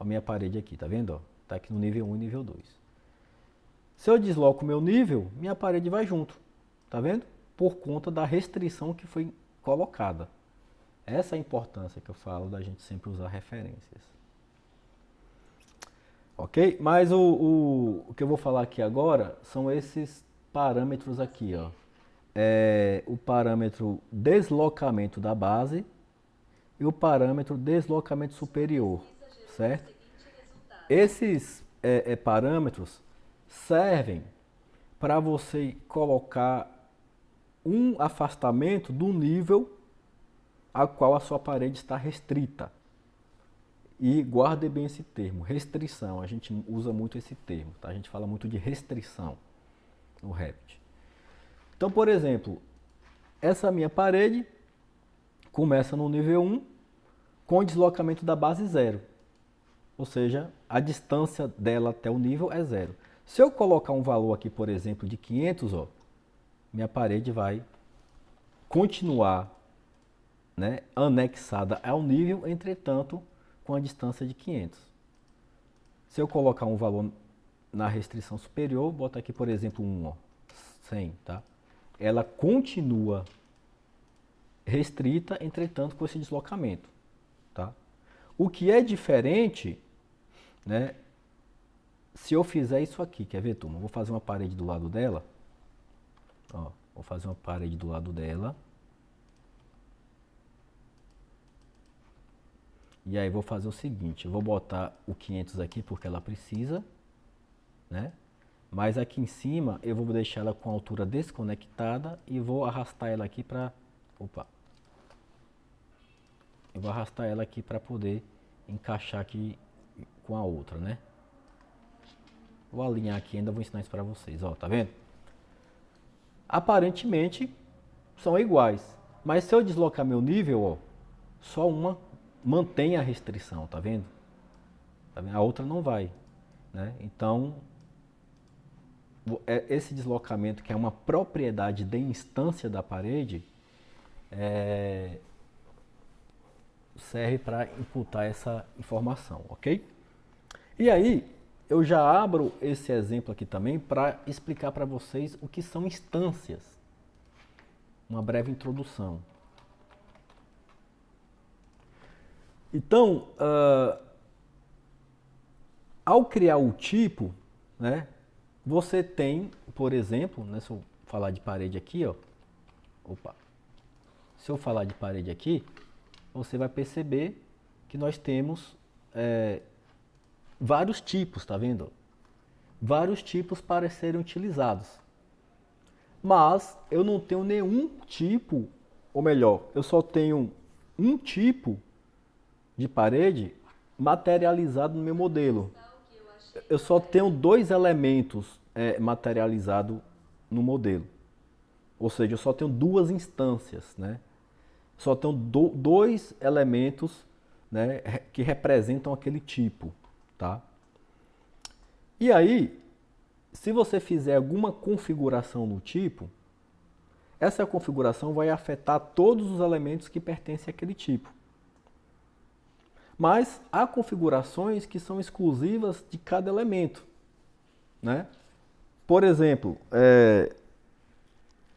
A minha parede aqui, tá vendo? Ó? Tá aqui no nível 1 e nível 2. Se eu desloco o meu nível, minha parede vai junto, tá vendo? Por conta da restrição que foi colocada. Essa é a importância que eu falo da gente sempre usar referências. Ok? Mas o que eu vou falar aqui agora são esses parâmetros aqui, ó. O parâmetro deslocamento da base e o parâmetro deslocamento superior, certo? Esses parâmetros servem para você colocar um afastamento do nível a qual a sua parede está restrita. E guarde bem esse termo, restrição. A gente usa muito esse termo, tá? A gente fala muito de restrição no Revit. Então, por exemplo, essa minha parede começa no nível 1 com o deslocamento da base 0. Ou seja, a distância dela até o nível é 0. Se eu colocar um valor aqui, por exemplo, de 500, ó, minha parede vai continuar, né, anexada ao nível, entretanto, com a distância de 500. Se eu colocar um valor na restrição superior, bota aqui, por exemplo, 1, ó, 100, tá? Ela continua restrita, entretanto, com esse deslocamento, tá? O que é diferente, né, se eu fizer isso aqui, quer ver, turma? Vou fazer uma parede do lado dela, ó, vou fazer uma parede do lado dela. E aí vou fazer o seguinte, eu vou botar o 500 aqui porque ela precisa, né? Mas aqui em cima eu vou deixar ela com a altura desconectada e vou arrastar ela aqui para... Opa! Eu vou arrastar ela aqui para poder encaixar aqui com a outra, né? Vou alinhar aqui, ainda vou ensinar isso para vocês, ó, tá vendo? Aparentemente são iguais, mas se eu deslocar meu nível, ó, só uma mantém a restrição, tá vendo? Tá vendo? A outra não vai, né? Então, esse deslocamento, que é uma propriedade de instância da parede, serve para imputar essa informação, ok? E aí, eu já abro esse exemplo aqui também para explicar para vocês o que são instâncias. Uma breve introdução. Então, ao criar o tipo, né, você tem, por exemplo, né, se eu falar de parede aqui, ó, opa, se eu falar de parede aqui, você vai perceber que nós temos vários tipos, tá vendo? Vários tipos para serem utilizados. Mas eu não tenho nenhum tipo, ou melhor, eu só tenho um tipo de parede materializado no meu modelo. Eu só tenho 2 elementos materializados no modelo. Ou seja, eu só tenho 2 instâncias, né? Só tenho 2 elementos, né, que representam aquele tipo, tá? E aí, se você fizer alguma configuração no tipo, essa configuração vai afetar todos os elementos que pertencem àquele tipo. Mas há configurações que são exclusivas de cada elemento, né? Por exemplo,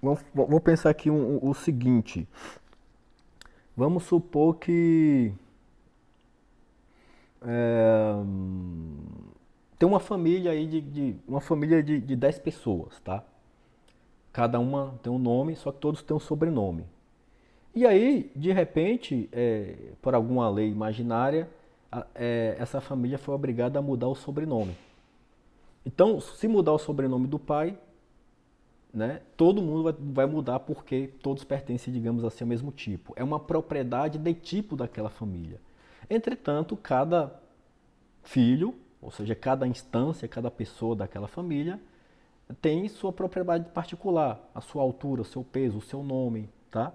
vamos pensar aqui o seguinte. Vamos supor que tem uma família aí de 10 pessoas, tá? Cada uma tem um nome, só que todos têm um sobrenome. E aí, de repente, por alguma lei imaginária, essa família foi obrigada a mudar o sobrenome. Então, se mudar o sobrenome do pai, né, todo mundo vai mudar porque todos pertencem, digamos assim, ao mesmo tipo. É uma propriedade de tipo daquela família. Entretanto, cada filho, ou seja, cada instância, cada pessoa daquela família, tem sua propriedade particular, a sua altura, o seu peso, o seu nome, tá?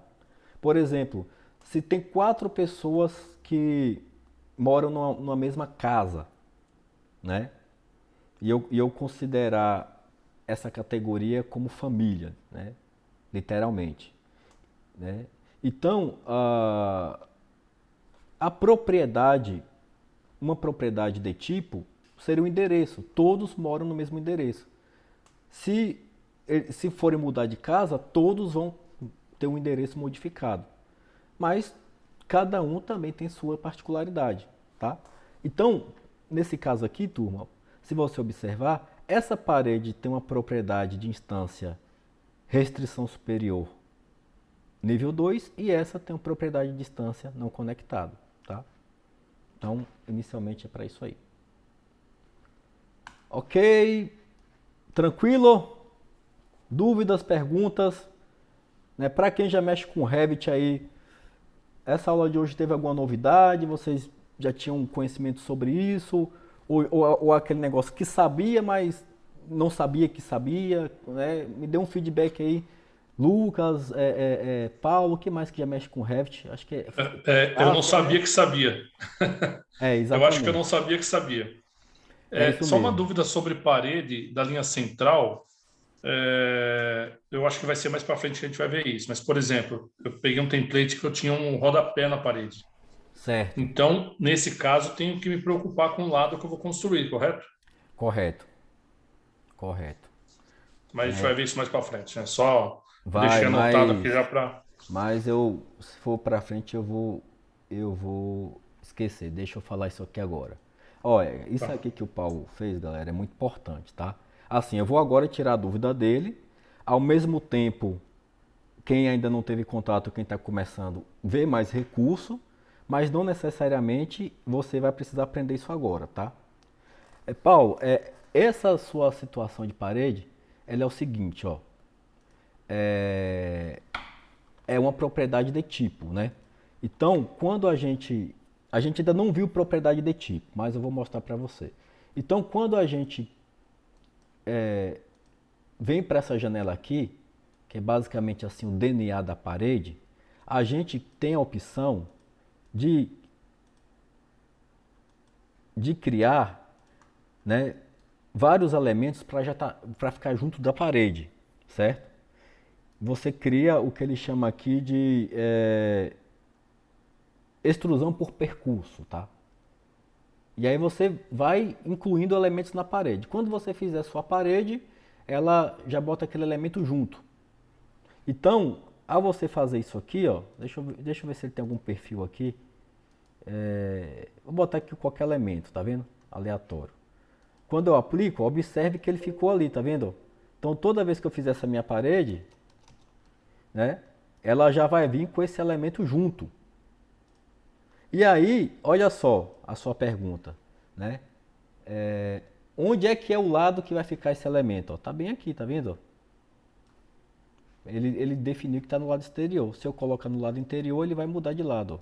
Por exemplo, se tem 4 pessoas que moram numa mesma casa, né? E eu considerar essa categoria como família, né? Literalmente, né? Então, a propriedade, uma propriedade de tipo, seria o endereço. Todos moram no mesmo endereço. Se forem mudar de casa, todos vão ter um endereço modificado. Mas cada um também tem sua particularidade, tá? Então, nesse caso aqui, turma, se você observar, essa parede tem uma propriedade de instância restrição superior nível 2 e essa tem uma propriedade de distância não conectado, tá? Então, inicialmente é para isso aí. Ok? Tranquilo? Dúvidas, perguntas? né? Para quem já mexe com Revit aí, essa aula de hoje teve alguma novidade? Vocês já tinham conhecimento sobre isso? Ou aquele negócio que sabia, mas não sabia que sabia, né? Me dê um feedback aí. Lucas, Paulo, o que mais que já mexe com Revit? Acho que Eu não sabia que sabia. Eu acho que eu não exatamente. sabia que sabia. É isso Só uma mesmo. dúvida sobre parede da linha central. Eu acho que vai ser mais para frente que a gente vai ver isso. Mas, por exemplo, eu peguei um template que eu tinha um rodapé na parede. Certo. Então, nesse caso, tenho que me preocupar com o lado que eu vou construir, correto? Correto. Correto. Mas a gente vai ver isso mais para frente, né? Só Vai, deixei anotado aqui já para. mas se for pra frente, eu vou esquecer. Deixa eu falar isso aqui agora. Olha, isso Tá. aqui que o Paulo fez, galera, é muito importante, tá? Assim, eu vou agora tirar a dúvida dele. Ao mesmo tempo, quem ainda não teve contato, quem está começando, vê mais recurso, mas não necessariamente você vai precisar aprender isso agora, tá? Paulo, essa sua situação de parede, ela é o seguinte, ó. É, é uma propriedade de tipo, né? Então, quando a gente ainda não viu propriedade de tipo, mas eu vou mostrar para você. Então, quando a gente vem para essa janela aqui, que é basicamente assim o DNA da parede, a gente tem a opção de, de criar, né, vários elementos para ficar junto da parede, certo? Você cria o que ele chama aqui de extrusão por percurso, tá? E aí você vai incluindo elementos na parede. Quando você fizer a sua parede, ela já bota aquele elemento junto. Então, ao você fazer isso aqui, ó, deixa eu ver se ele tem algum perfil aqui. Vou botar aqui qualquer elemento, tá vendo? Aleatório. Quando eu aplico, observe que ele ficou ali, tá vendo? Então, toda vez que eu fizer essa minha parede, né, ela já vai vir com esse elemento junto. E aí, olha só a sua pergunta, né? Onde é que é o lado que vai ficar esse elemento? Ó, tá bem aqui, tá vendo? Ele definiu que está no lado exterior. Se eu colocar no lado interior, ele vai mudar de lado. Ó.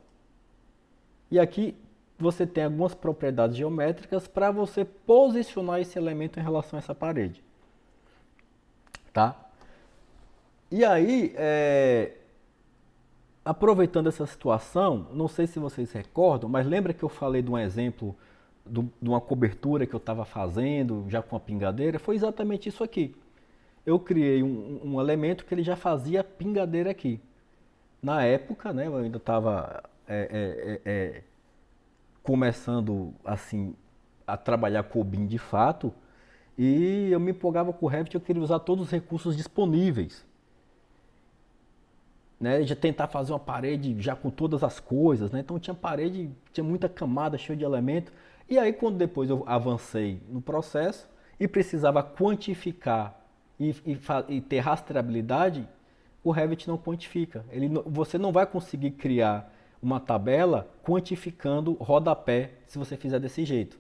E aqui você tem algumas propriedades geométricas para você posicionar esse elemento em relação a essa parede. Tá? E aí, aproveitando essa situação, não sei se vocês recordam, mas lembra que eu falei de um exemplo de uma cobertura que eu estava fazendo, já com a pingadeira? Foi exatamente isso aqui. Eu criei um elemento que ele já fazia pingadeira aqui. Na época, né, eu ainda estava começando assim a trabalhar com o BIM de fato, e eu me empolgava com o Revit, eu queria usar todos os recursos disponíveis. Né, já tentar fazer uma parede já com todas as coisas, né? Então tinha parede, tinha muita camada, cheia de elemento. E aí quando depois eu avancei no processo e precisava quantificar e ter rastreabilidade, o Revit não quantifica. Você não vai conseguir criar uma tabela quantificando rodapé se você fizer desse jeito,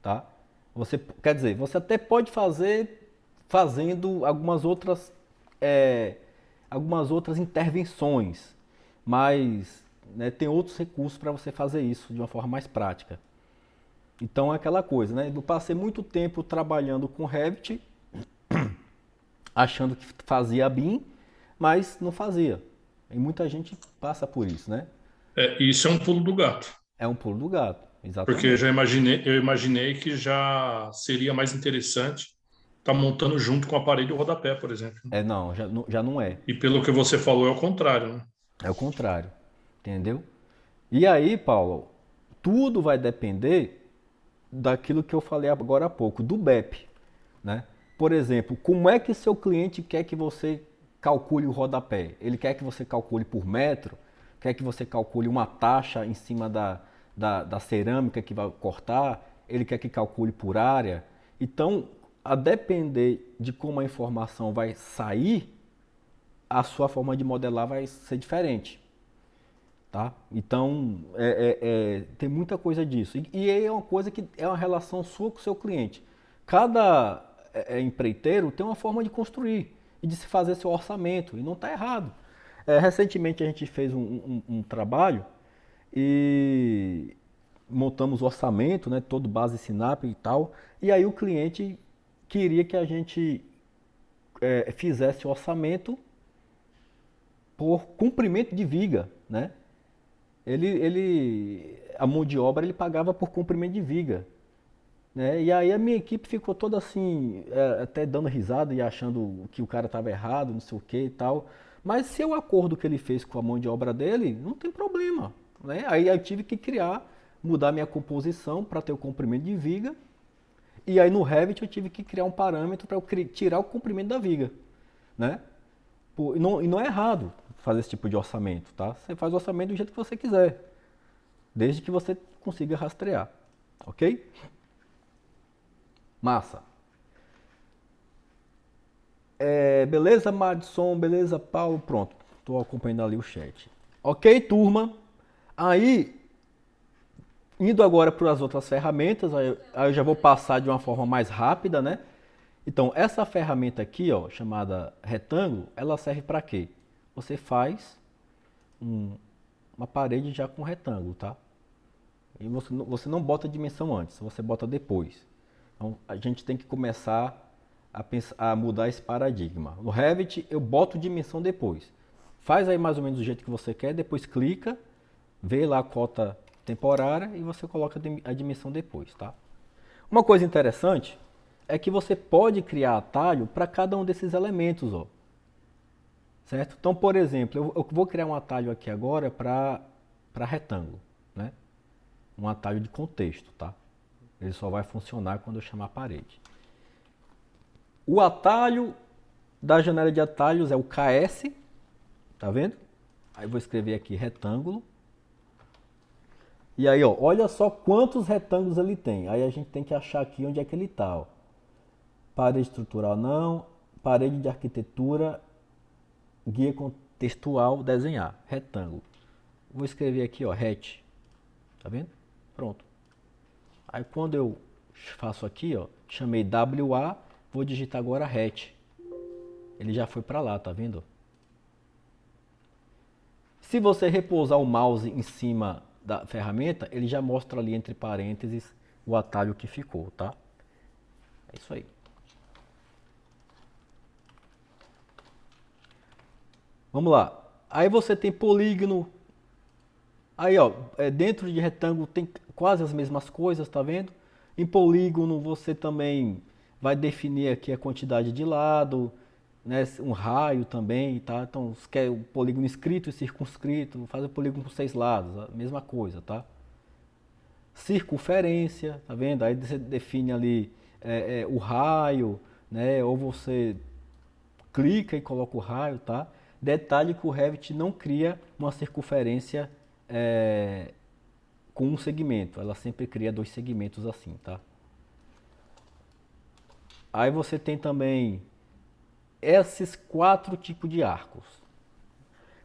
tá? Quer dizer, você até pode fazer fazendo algumas outras intervenções, mas né, tem outros recursos para você fazer isso de uma forma mais prática. Então é aquela coisa, né? Eu passei muito tempo trabalhando com Revit, achando que fazia BIM, mas não fazia. E muita gente passa por isso, né? Isso é um pulo do gato. É um pulo do gato, Porque eu exatamente. imaginei que já seria mais interessante estar montando junto com a parede o rodapé, por exemplo. Não, já não é. E pelo que você falou, é o contrário, né? É o contrário, entendeu? E aí, Paulo, tudo vai depender daquilo que eu falei agora há pouco, do BEP, né? Por exemplo, como é que seu cliente quer que você calcule o rodapé? Ele quer que você calcule por metro? Quer que você calcule uma taxa em cima da cerâmica que vai cortar? Ele quer que calcule por área? Então, a depender de como a informação vai sair, a sua forma de modelar vai ser diferente. Tá? Então, tem muita coisa disso. E é uma coisa que é uma relação sua com o seu cliente. Cada empreiteiro tem uma forma de construir e de se fazer seu orçamento, e não está errado. Recentemente a gente fez um trabalho e montamos o orçamento, né, todo base Sinap e tal, e aí o cliente queria que a gente fizesse o orçamento por comprimento de viga, né? A mão de obra ele pagava por comprimento de viga, né? E aí a minha equipe ficou toda assim, até dando risada e achando que o cara estava errado, não sei o que e tal. Mas se o acordo que ele fez com a mão de obra dele, não tem problema, né? Aí eu tive que mudar minha composição para ter o comprimento de viga. E aí no Revit eu tive que criar um parâmetro para tirar o comprimento da viga, né? E não é errado fazer esse tipo de orçamento, tá? Você faz o orçamento do jeito que você quiser, desde que você consiga rastrear, ok? Massa. Beleza, Madison? Beleza, Paulo? Pronto, estou acompanhando ali o chat. Ok, turma? Aí, indo agora para as outras ferramentas, aí eu já vou passar de uma forma mais rápida, né? Então, essa ferramenta aqui, ó, chamada retângulo, ela serve para quê? Você faz uma parede já com retângulo, tá? E você não bota a dimensão antes, você bota depois. Então, a gente tem que começar a mudar esse paradigma. No Revit, eu boto dimensão depois. Faz aí mais ou menos do jeito que você quer, depois clica, vê lá a cota temporária e você coloca a dimensão depois, tá? Uma coisa interessante é que você pode criar atalho para cada um desses elementos, ó. Certo? Então, por exemplo, eu vou criar um atalho aqui agora para retângulo, né? Um atalho de contexto, tá? Ele só vai funcionar quando eu chamar a parede. O atalho da janela de atalhos é o KS, tá vendo? Aí eu vou escrever aqui retângulo. E aí, ó, olha só quantos retângulos ele tem. Aí a gente tem que achar aqui onde é que ele está, ó. Parede estrutural não, parede de arquitetura, guia contextual, desenhar, retângulo. Vou escrever aqui, ó, ret. Tá vendo? Pronto. Aí quando eu faço aqui, ó, chamei WA, vou digitar agora ret. Ele já foi para lá, tá vendo? Se você repousar o mouse em cima da ferramenta, ele já mostra ali entre parênteses o atalho que ficou, tá? É isso aí. Vamos lá. Aí você tem polígono. Aí, ó, dentro de retângulo tem quase as mesmas coisas, tá vendo? Em polígono você também vai definir aqui a quantidade de lado, né? Um raio também, tá? Então, se quer o polígono inscrito e circunscrito, faz o polígono com 6 lados, a mesma coisa, tá? Circunferência, tá vendo? Aí você define ali o raio, né? Ou você clica e coloca o raio, tá? Detalhe que o Revit não cria uma circunferência com um segmento, ela sempre cria 2 segmentos assim, tá? Aí você tem também esses 4 tipos de arcos.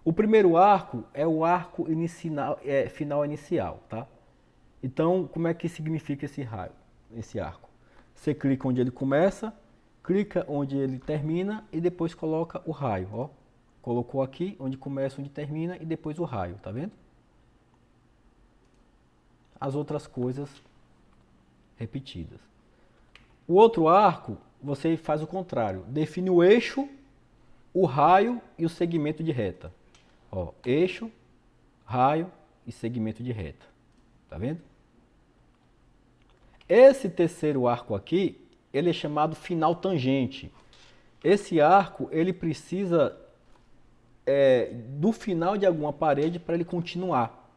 O primeiro arco é o arco final inicial, tá? Então, como é que significa esse arco? Você clica onde ele começa, clica onde ele termina e depois coloca o raio, ó. Colocou aqui onde começa, onde termina e depois o raio, tá vendo? As outras coisas repetidas. O outro arco, você faz o contrário. Define o eixo, o raio e o segmento de reta. Ó, eixo, raio e segmento de reta. Tá vendo? Esse terceiro arco aqui, ele é chamado final tangente. Esse arco, ele precisa do final de alguma parede para ele continuar.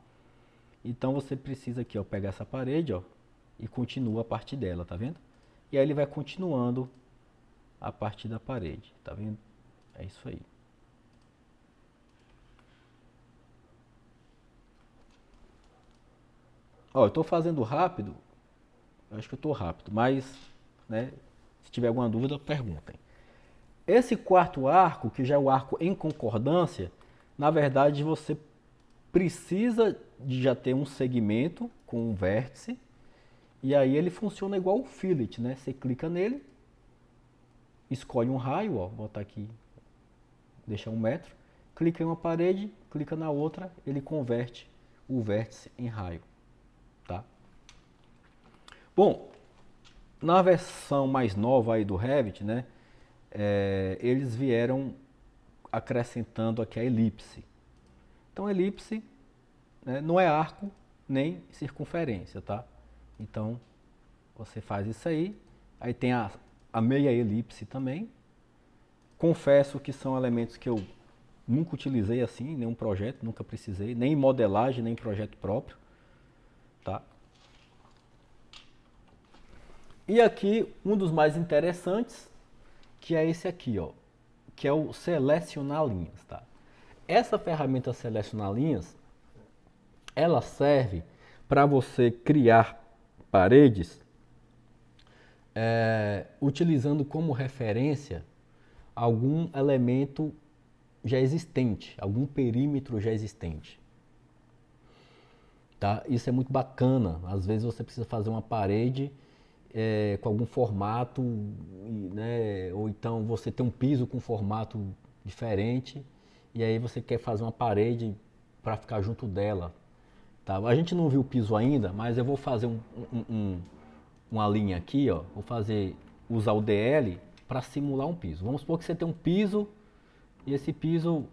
Então você precisa aqui, ó, pegar essa parede, ó, e continua a partir dela, tá vendo? E aí ele vai continuando a partir da parede, tá vendo? É isso aí. Ó, eu estou fazendo rápido, eu acho que eu estou rápido, mas, né, se tiver alguma dúvida, perguntem. Esse quarto arco, que já é o arco em concordância, na verdade você precisa de já ter um segmento com um vértice, e aí ele funciona igual o fillet, né? Você clica nele, escolhe um raio, ó, vou botar aqui, deixa 1 metro, clica em uma parede, clica na outra, ele converte o vértice em raio, tá? Bom, na versão mais nova aí do Revit, né, eles vieram acrescentando aqui a elipse. Então, a elipse, né, não é arco nem circunferência, tá? Então, você faz isso aí tem a meia elipse também. Confesso que são elementos que eu nunca utilizei assim, em nenhum projeto, nunca precisei, nem em modelagem, nem em projeto próprio, tá? E aqui, um dos mais interessantes, que é esse aqui, ó, que é o selecionar linhas, tá? Essa ferramenta selecionar linhas, ela serve para você criar paredes utilizando como referência algum elemento já existente, algum perímetro já existente. Tá? Isso é muito bacana. Às vezes você precisa fazer uma parede com algum formato, né? Ou então você tem um piso com formato diferente e aí você quer fazer uma parede para ficar junto dela. Tá? A gente não viu o piso ainda, mas eu vou fazer uma linha aqui, ó. Vou usar o DL para simular um piso. Vamos supor que você tem um piso e esse piso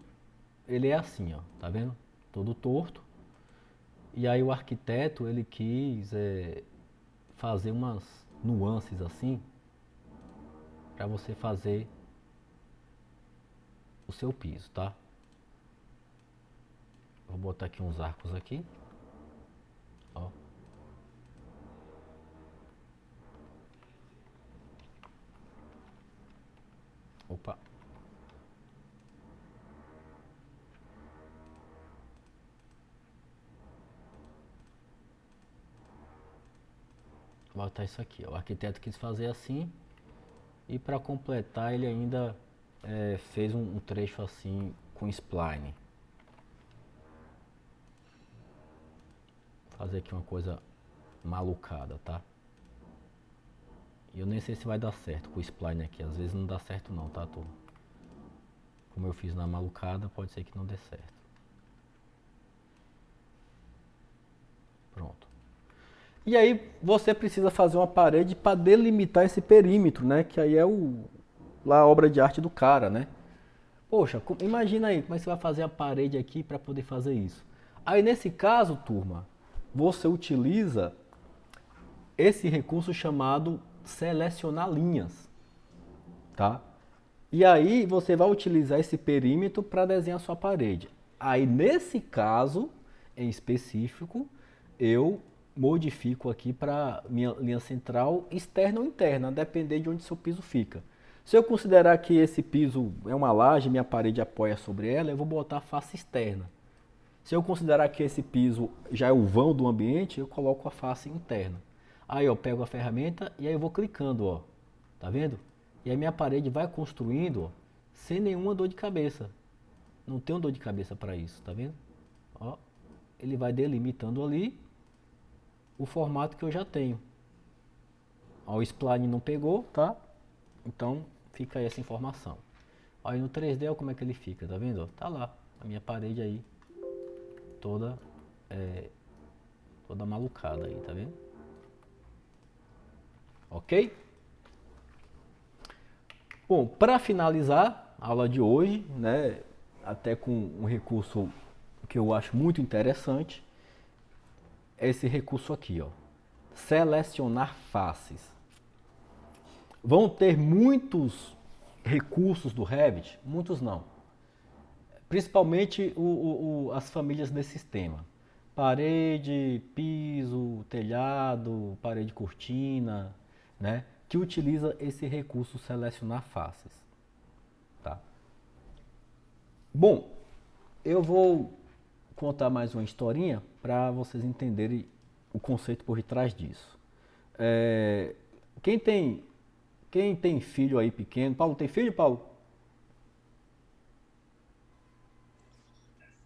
ele é assim, ó, tá vendo? Todo torto. E aí o arquiteto ele quis fazer umas nuances assim para você fazer o seu piso, tá? Vou botar aqui uns arcos aqui, ó. Opa. Vou botar isso aqui, ó. O arquiteto quis fazer assim e para completar ele ainda fez um trecho assim com spline. Vou fazer aqui uma coisa malucada, tá? E eu nem sei se vai dar certo com o spline aqui. Às vezes não dá certo não, tá, turma? Como eu fiz na malucada, pode ser que não dê certo. Pronto. E aí você precisa fazer uma parede para delimitar esse perímetro, né? Que aí é lá a obra de arte do cara, né? Poxa, imagina aí como é que você vai fazer a parede aqui para poder fazer isso. Aí nesse caso, turma, você utiliza esse recurso chamado selecionar linhas, tá? E aí você vai utilizar esse perímetro para desenhar a sua parede. Aí nesse caso, em específico, eu modifico aqui para minha linha central externa ou interna, depender de onde seu piso fica. Se eu considerar que esse piso é uma laje, minha parede apoia sobre ela, eu vou botar a face externa. Se eu considerar que esse piso já é o vão do ambiente, eu coloco a face interna. Aí eu pego a ferramenta e aí eu vou clicando, ó. Tá vendo? E aí minha parede vai construindo, ó, sem nenhuma dor de cabeça. Não tenho dor de cabeça para isso, tá vendo? Ó, ele vai delimitando ali o formato que eu já tenho. Ó, o spline não pegou, tá? Então fica aí essa informação. Aí no 3D, ó, como é que ele fica, tá vendo? Ó, tá lá, a minha parede aí, toda malucada aí, tá vendo? Ok? Bom, para finalizar a aula de hoje, né, até com um recurso que eu acho muito interessante, é esse recurso aqui, ó, selecionar faces. Vão ter muitos recursos do Revit, muitos não, principalmente as famílias desse sistema. Parede, piso, telhado, parede cortina, né? Que utiliza esse recurso selecionar faces. Tá? Bom, eu vou contar mais uma historinha para vocês entenderem o conceito por detrás disso. Quem tem filho aí pequeno... Paulo, tem filho, Paulo?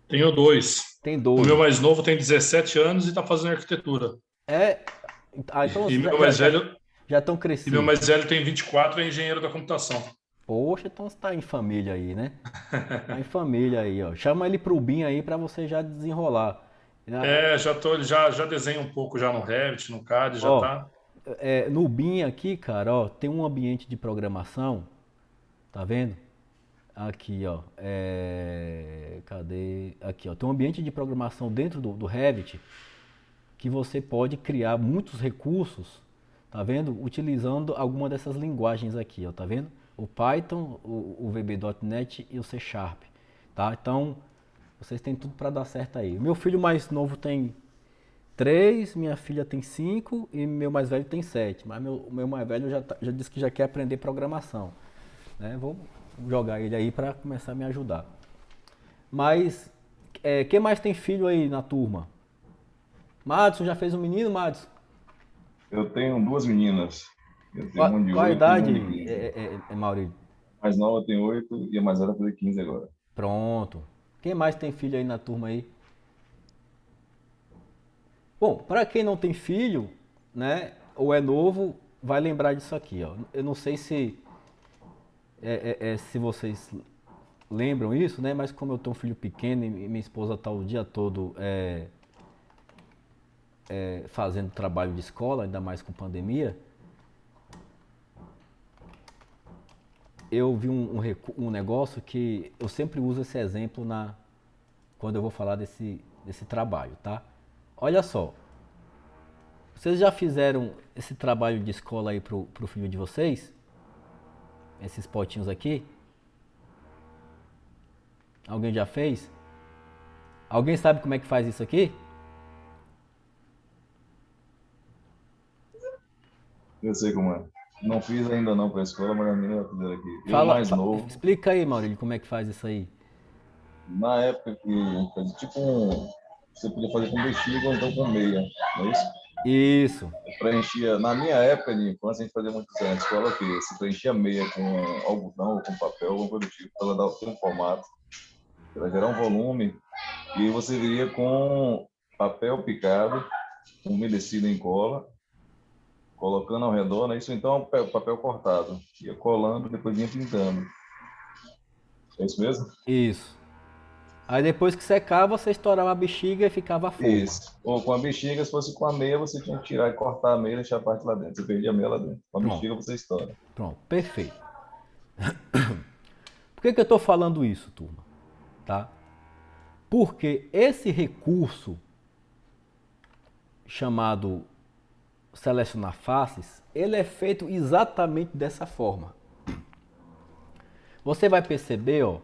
Tenho 2. Tem O 2. meu mais novo tem 17 anos e está fazendo arquitetura. Então E meu mais velho já estão E meu crescidos. mais velho tem 24 e é engenheiro da computação. Poxa, então você tá em família aí, né? Tá em família aí, ó. Chama ele pro BIM aí pra você já desenrolar. Já desenho um pouco já no Revit, no CAD, já Ó, tá. no BIM aqui, cara, ó, tem um ambiente de programação, tá vendo? Aqui, ó, cadê? Aqui, ó, tem um ambiente de programação dentro do Revit que você pode criar muitos recursos, tá vendo? Utilizando alguma dessas linguagens aqui, ó, tá vendo? O Python, o VB.NET e o C Sharp, tá? Então, vocês têm tudo para dar certo aí. Meu filho mais novo tem 3, minha filha tem 5 e meu mais velho tem 7. Mas o meu mais velho já disse que já quer aprender programação, né? Vou jogar ele aí para começar a me ajudar. Mas, quem mais tem filho aí na turma? Madison, já fez um menino, Madison? Eu tenho duas meninas. Eu tenho Qual, uma de qual a 8 e idade, uma de 15. Maurílio? A mais nova tem 8 e a mais velha tem 15 agora. Pronto. Quem mais tem filho aí na turma aí? Bom, para quem não tem filho, né, ou é novo, vai lembrar disso aqui, ó. Eu não sei se vocês lembram isso, né, mas como eu tenho um filho pequeno e minha esposa tá o dia todo fazendo trabalho de escola, ainda mais com pandemia, eu vi um negócio que eu sempre uso esse exemplo quando eu vou falar desse trabalho, tá? Olha só, vocês já fizeram esse trabalho de escola aí pro filho de vocês? Esses potinhos aqui? Alguém já fez? Alguém sabe como é que faz isso aqui? Eu sei como é. Não fiz ainda não para a escola, mas a menina vai fazer aqui. Eu mais novo, Explica aí, Maurílio, como é que faz isso aí. na época que a gente fazia tipo você podia fazer com bexiga ou então com meia, não é isso? Isso, Preenchia, na minha época de infância, a gente fazia muito isso na escola, que você preenchia meia com algodão ou com papel, alguma coisa do tipo, para ela dar um formato, para gerar um volume, e aí você viria com papel picado, umedecido em cola, colocando ao redor, né? Isso então é papel cortado, ia colando, depois vinha pintando. É isso mesmo? isso. Aí depois que secava, você estourava a bexiga e ficava a forma. Isso. Ou com a bexiga, se fosse com a meia, você tinha que tirar e cortar a meia e deixar a parte lá dentro. Você perdia a meia lá dentro. Com a Pronto, bexiga, você estoura. pronto, perfeito. Por que eu estou falando isso, turma? Tá? Porque esse recurso chamado selecionar faces, ele é feito exatamente dessa forma. Você vai perceber, ó,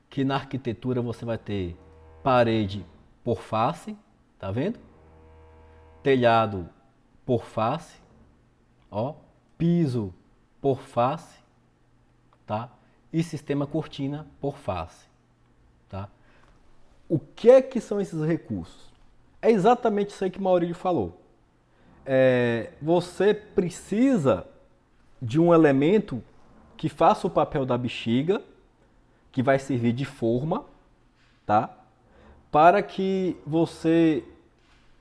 que na arquitetura você vai ter parede por face, tá vendo? Telhado por face, ó, piso por face, tá? E sistema cortina por face, tá? O que é que são esses recursos? É exatamente isso aí que o Maurílio falou. Você precisa de um elemento que faça o papel da bexiga, que vai servir de forma, tá? Para que você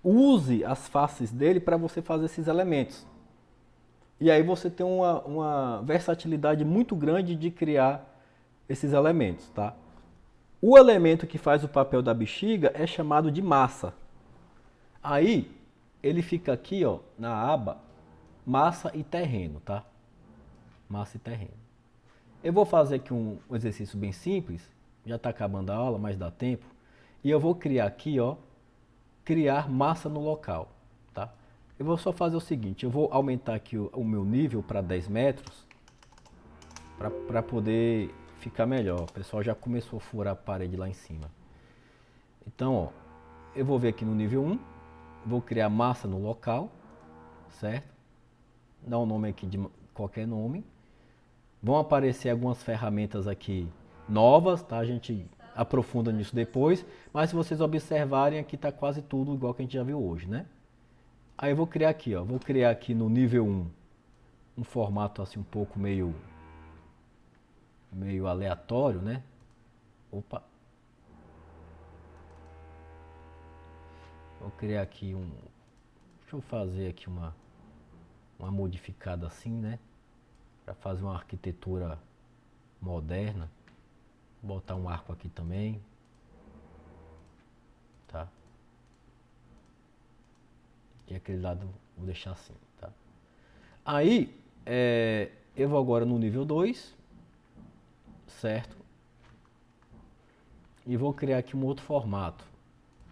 use as faces dele para você fazer esses elementos. E aí você tem uma versatilidade muito grande de criar esses elementos, tá? O elemento que faz o papel da bexiga é chamado de massa. Aí ele fica aqui, ó, na aba massa e terreno, tá? Massa e terreno. Eu vou fazer aqui um exercício bem simples, já está acabando a aula, mas dá tempo. E eu vou criar aqui, ó, criar massa no local, tá? Eu vou só fazer o seguinte, eu vou aumentar aqui o meu nível para 10 metros, para poder ficar melhor. O pessoal já começou a furar a parede lá em cima. Então, ó, eu vou ver aqui no nível 1, vou criar massa no local, certo? Dá um nome aqui de qualquer nome. Vão aparecer algumas ferramentas aqui novas, tá? A gente aprofunda nisso depois, mas se vocês observarem aqui está quase tudo igual que a gente já viu hoje, né? Aí eu vou criar aqui, ó, vou criar aqui no nível 1 um formato assim um pouco meio aleatório, né? Opa. Vou criar aqui deixa eu fazer aqui uma modificada assim, né? Para fazer uma arquitetura moderna. Vou botar um arco aqui também, tá? E aquele lado vou deixar assim, tá? Aí, eu vou agora no nível 2, certo? E vou criar aqui um outro formato.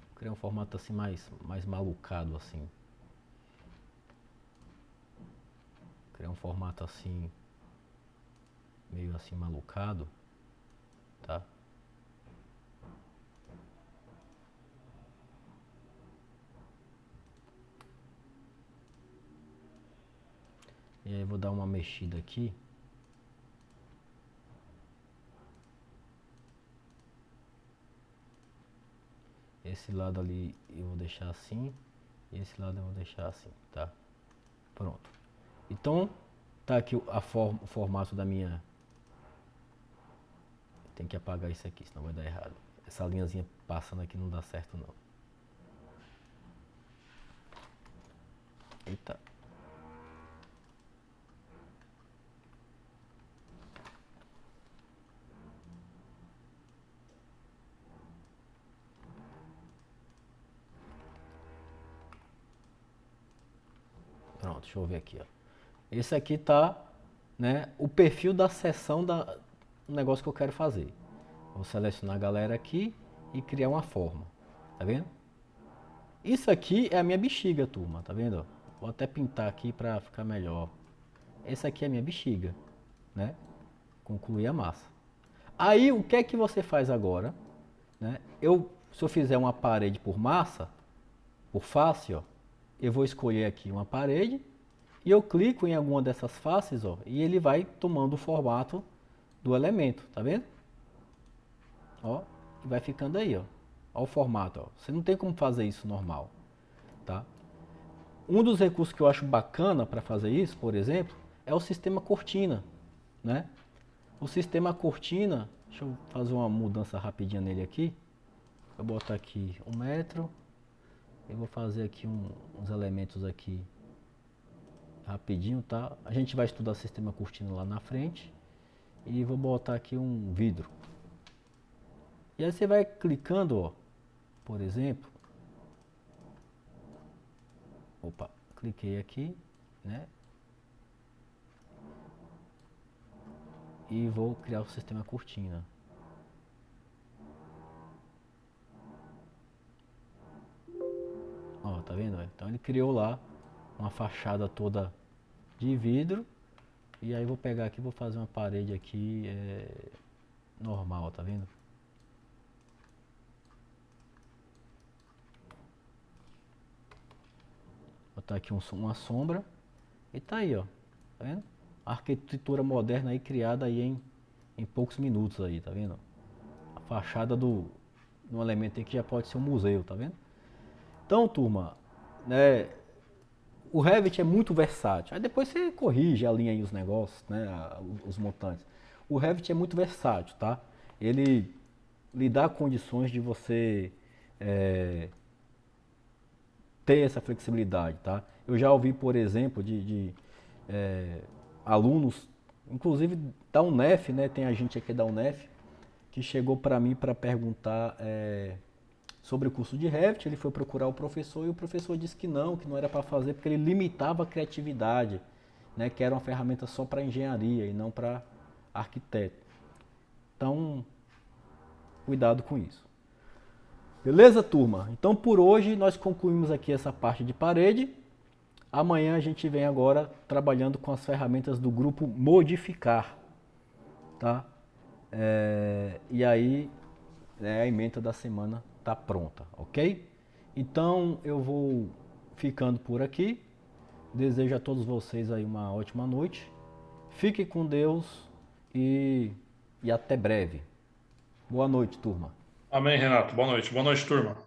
Vou criar um formato assim mais malucado assim. Criar um formato assim, meio assim malucado, tá? E aí vou dar uma mexida aqui. Esse lado ali eu vou deixar assim. E esse lado eu vou deixar assim, tá? Pronto. Então, tá aqui o formato da minha... Tem que apagar isso aqui, senão vai dar errado. Essa linhazinha passando aqui não dá certo não. Eita. Pronto, deixa eu ver aqui, ó. Esse aqui tá, né, o perfil da seção do negócio que eu quero fazer. Vou selecionar a galera aqui e criar uma forma. Tá vendo? Isso aqui é a minha bexiga, turma, tá vendo? Vou até pintar aqui pra ficar melhor. Esse aqui é a minha bexiga, né? Concluir a massa. Aí, o que é que você faz agora? Né? Se eu fizer uma parede por massa, por face, ó, eu vou escolher aqui uma parede e eu clico em alguma dessas faces, ó, e ele vai tomando o formato do elemento, tá vendo? Ó, e vai ficando aí, ó. Ó o formato, ó. Você não tem como fazer isso normal, tá? Um dos recursos que eu acho bacana para fazer isso, por exemplo, é o sistema cortina, né? O sistema cortina, deixa eu fazer uma mudança rapidinha nele aqui. Eu vou botar aqui 1 metro. Eu vou fazer aqui uns elementos aqui rapidinho, tá? A gente vai estudar sistema cortina lá na frente. E vou botar aqui um vidro. E aí você vai clicando, ó, por exemplo. Opa, cliquei aqui, né? E vou criar o sistema cortina. Ó, tá vendo? Então ele criou lá uma fachada toda de vidro. E aí vou pegar aqui e vou fazer uma parede aqui normal, tá vendo? Vou botar aqui uma sombra. E tá aí, ó. Tá vendo? A arquitetura moderna aí criada aí em poucos minutos aí, tá vendo? A fachada de um elemento aí que já pode ser um museu, tá vendo? Então, turma, né, o Revit é muito versátil. Aí depois você corrige, alinha aí os negócios, né, os montantes. O Revit é muito versátil, tá? Ele lhe dá condições de você ter essa flexibilidade, tá? Eu já ouvi, por exemplo, de alunos, inclusive da UNEF, né? Tem a gente aqui da UNEF, que chegou para mim para perguntar sobre o curso de Revit. Ele foi procurar o professor e o professor disse que não era para fazer porque ele limitava a criatividade, né? Que era uma ferramenta só para engenharia e não para arquiteto. Então, cuidado com isso. Beleza, turma? Então, por hoje, nós concluímos aqui essa parte de parede. Amanhã a gente vem agora trabalhando com as ferramentas do grupo Modificar, tá? E aí, né, a ementa da semana está pronta, ok? Então, eu vou ficando por aqui. Desejo a todos vocês aí uma ótima noite. Fiquem com Deus e até breve. Boa noite, turma. Amém, Renato. Boa noite. Boa noite, turma.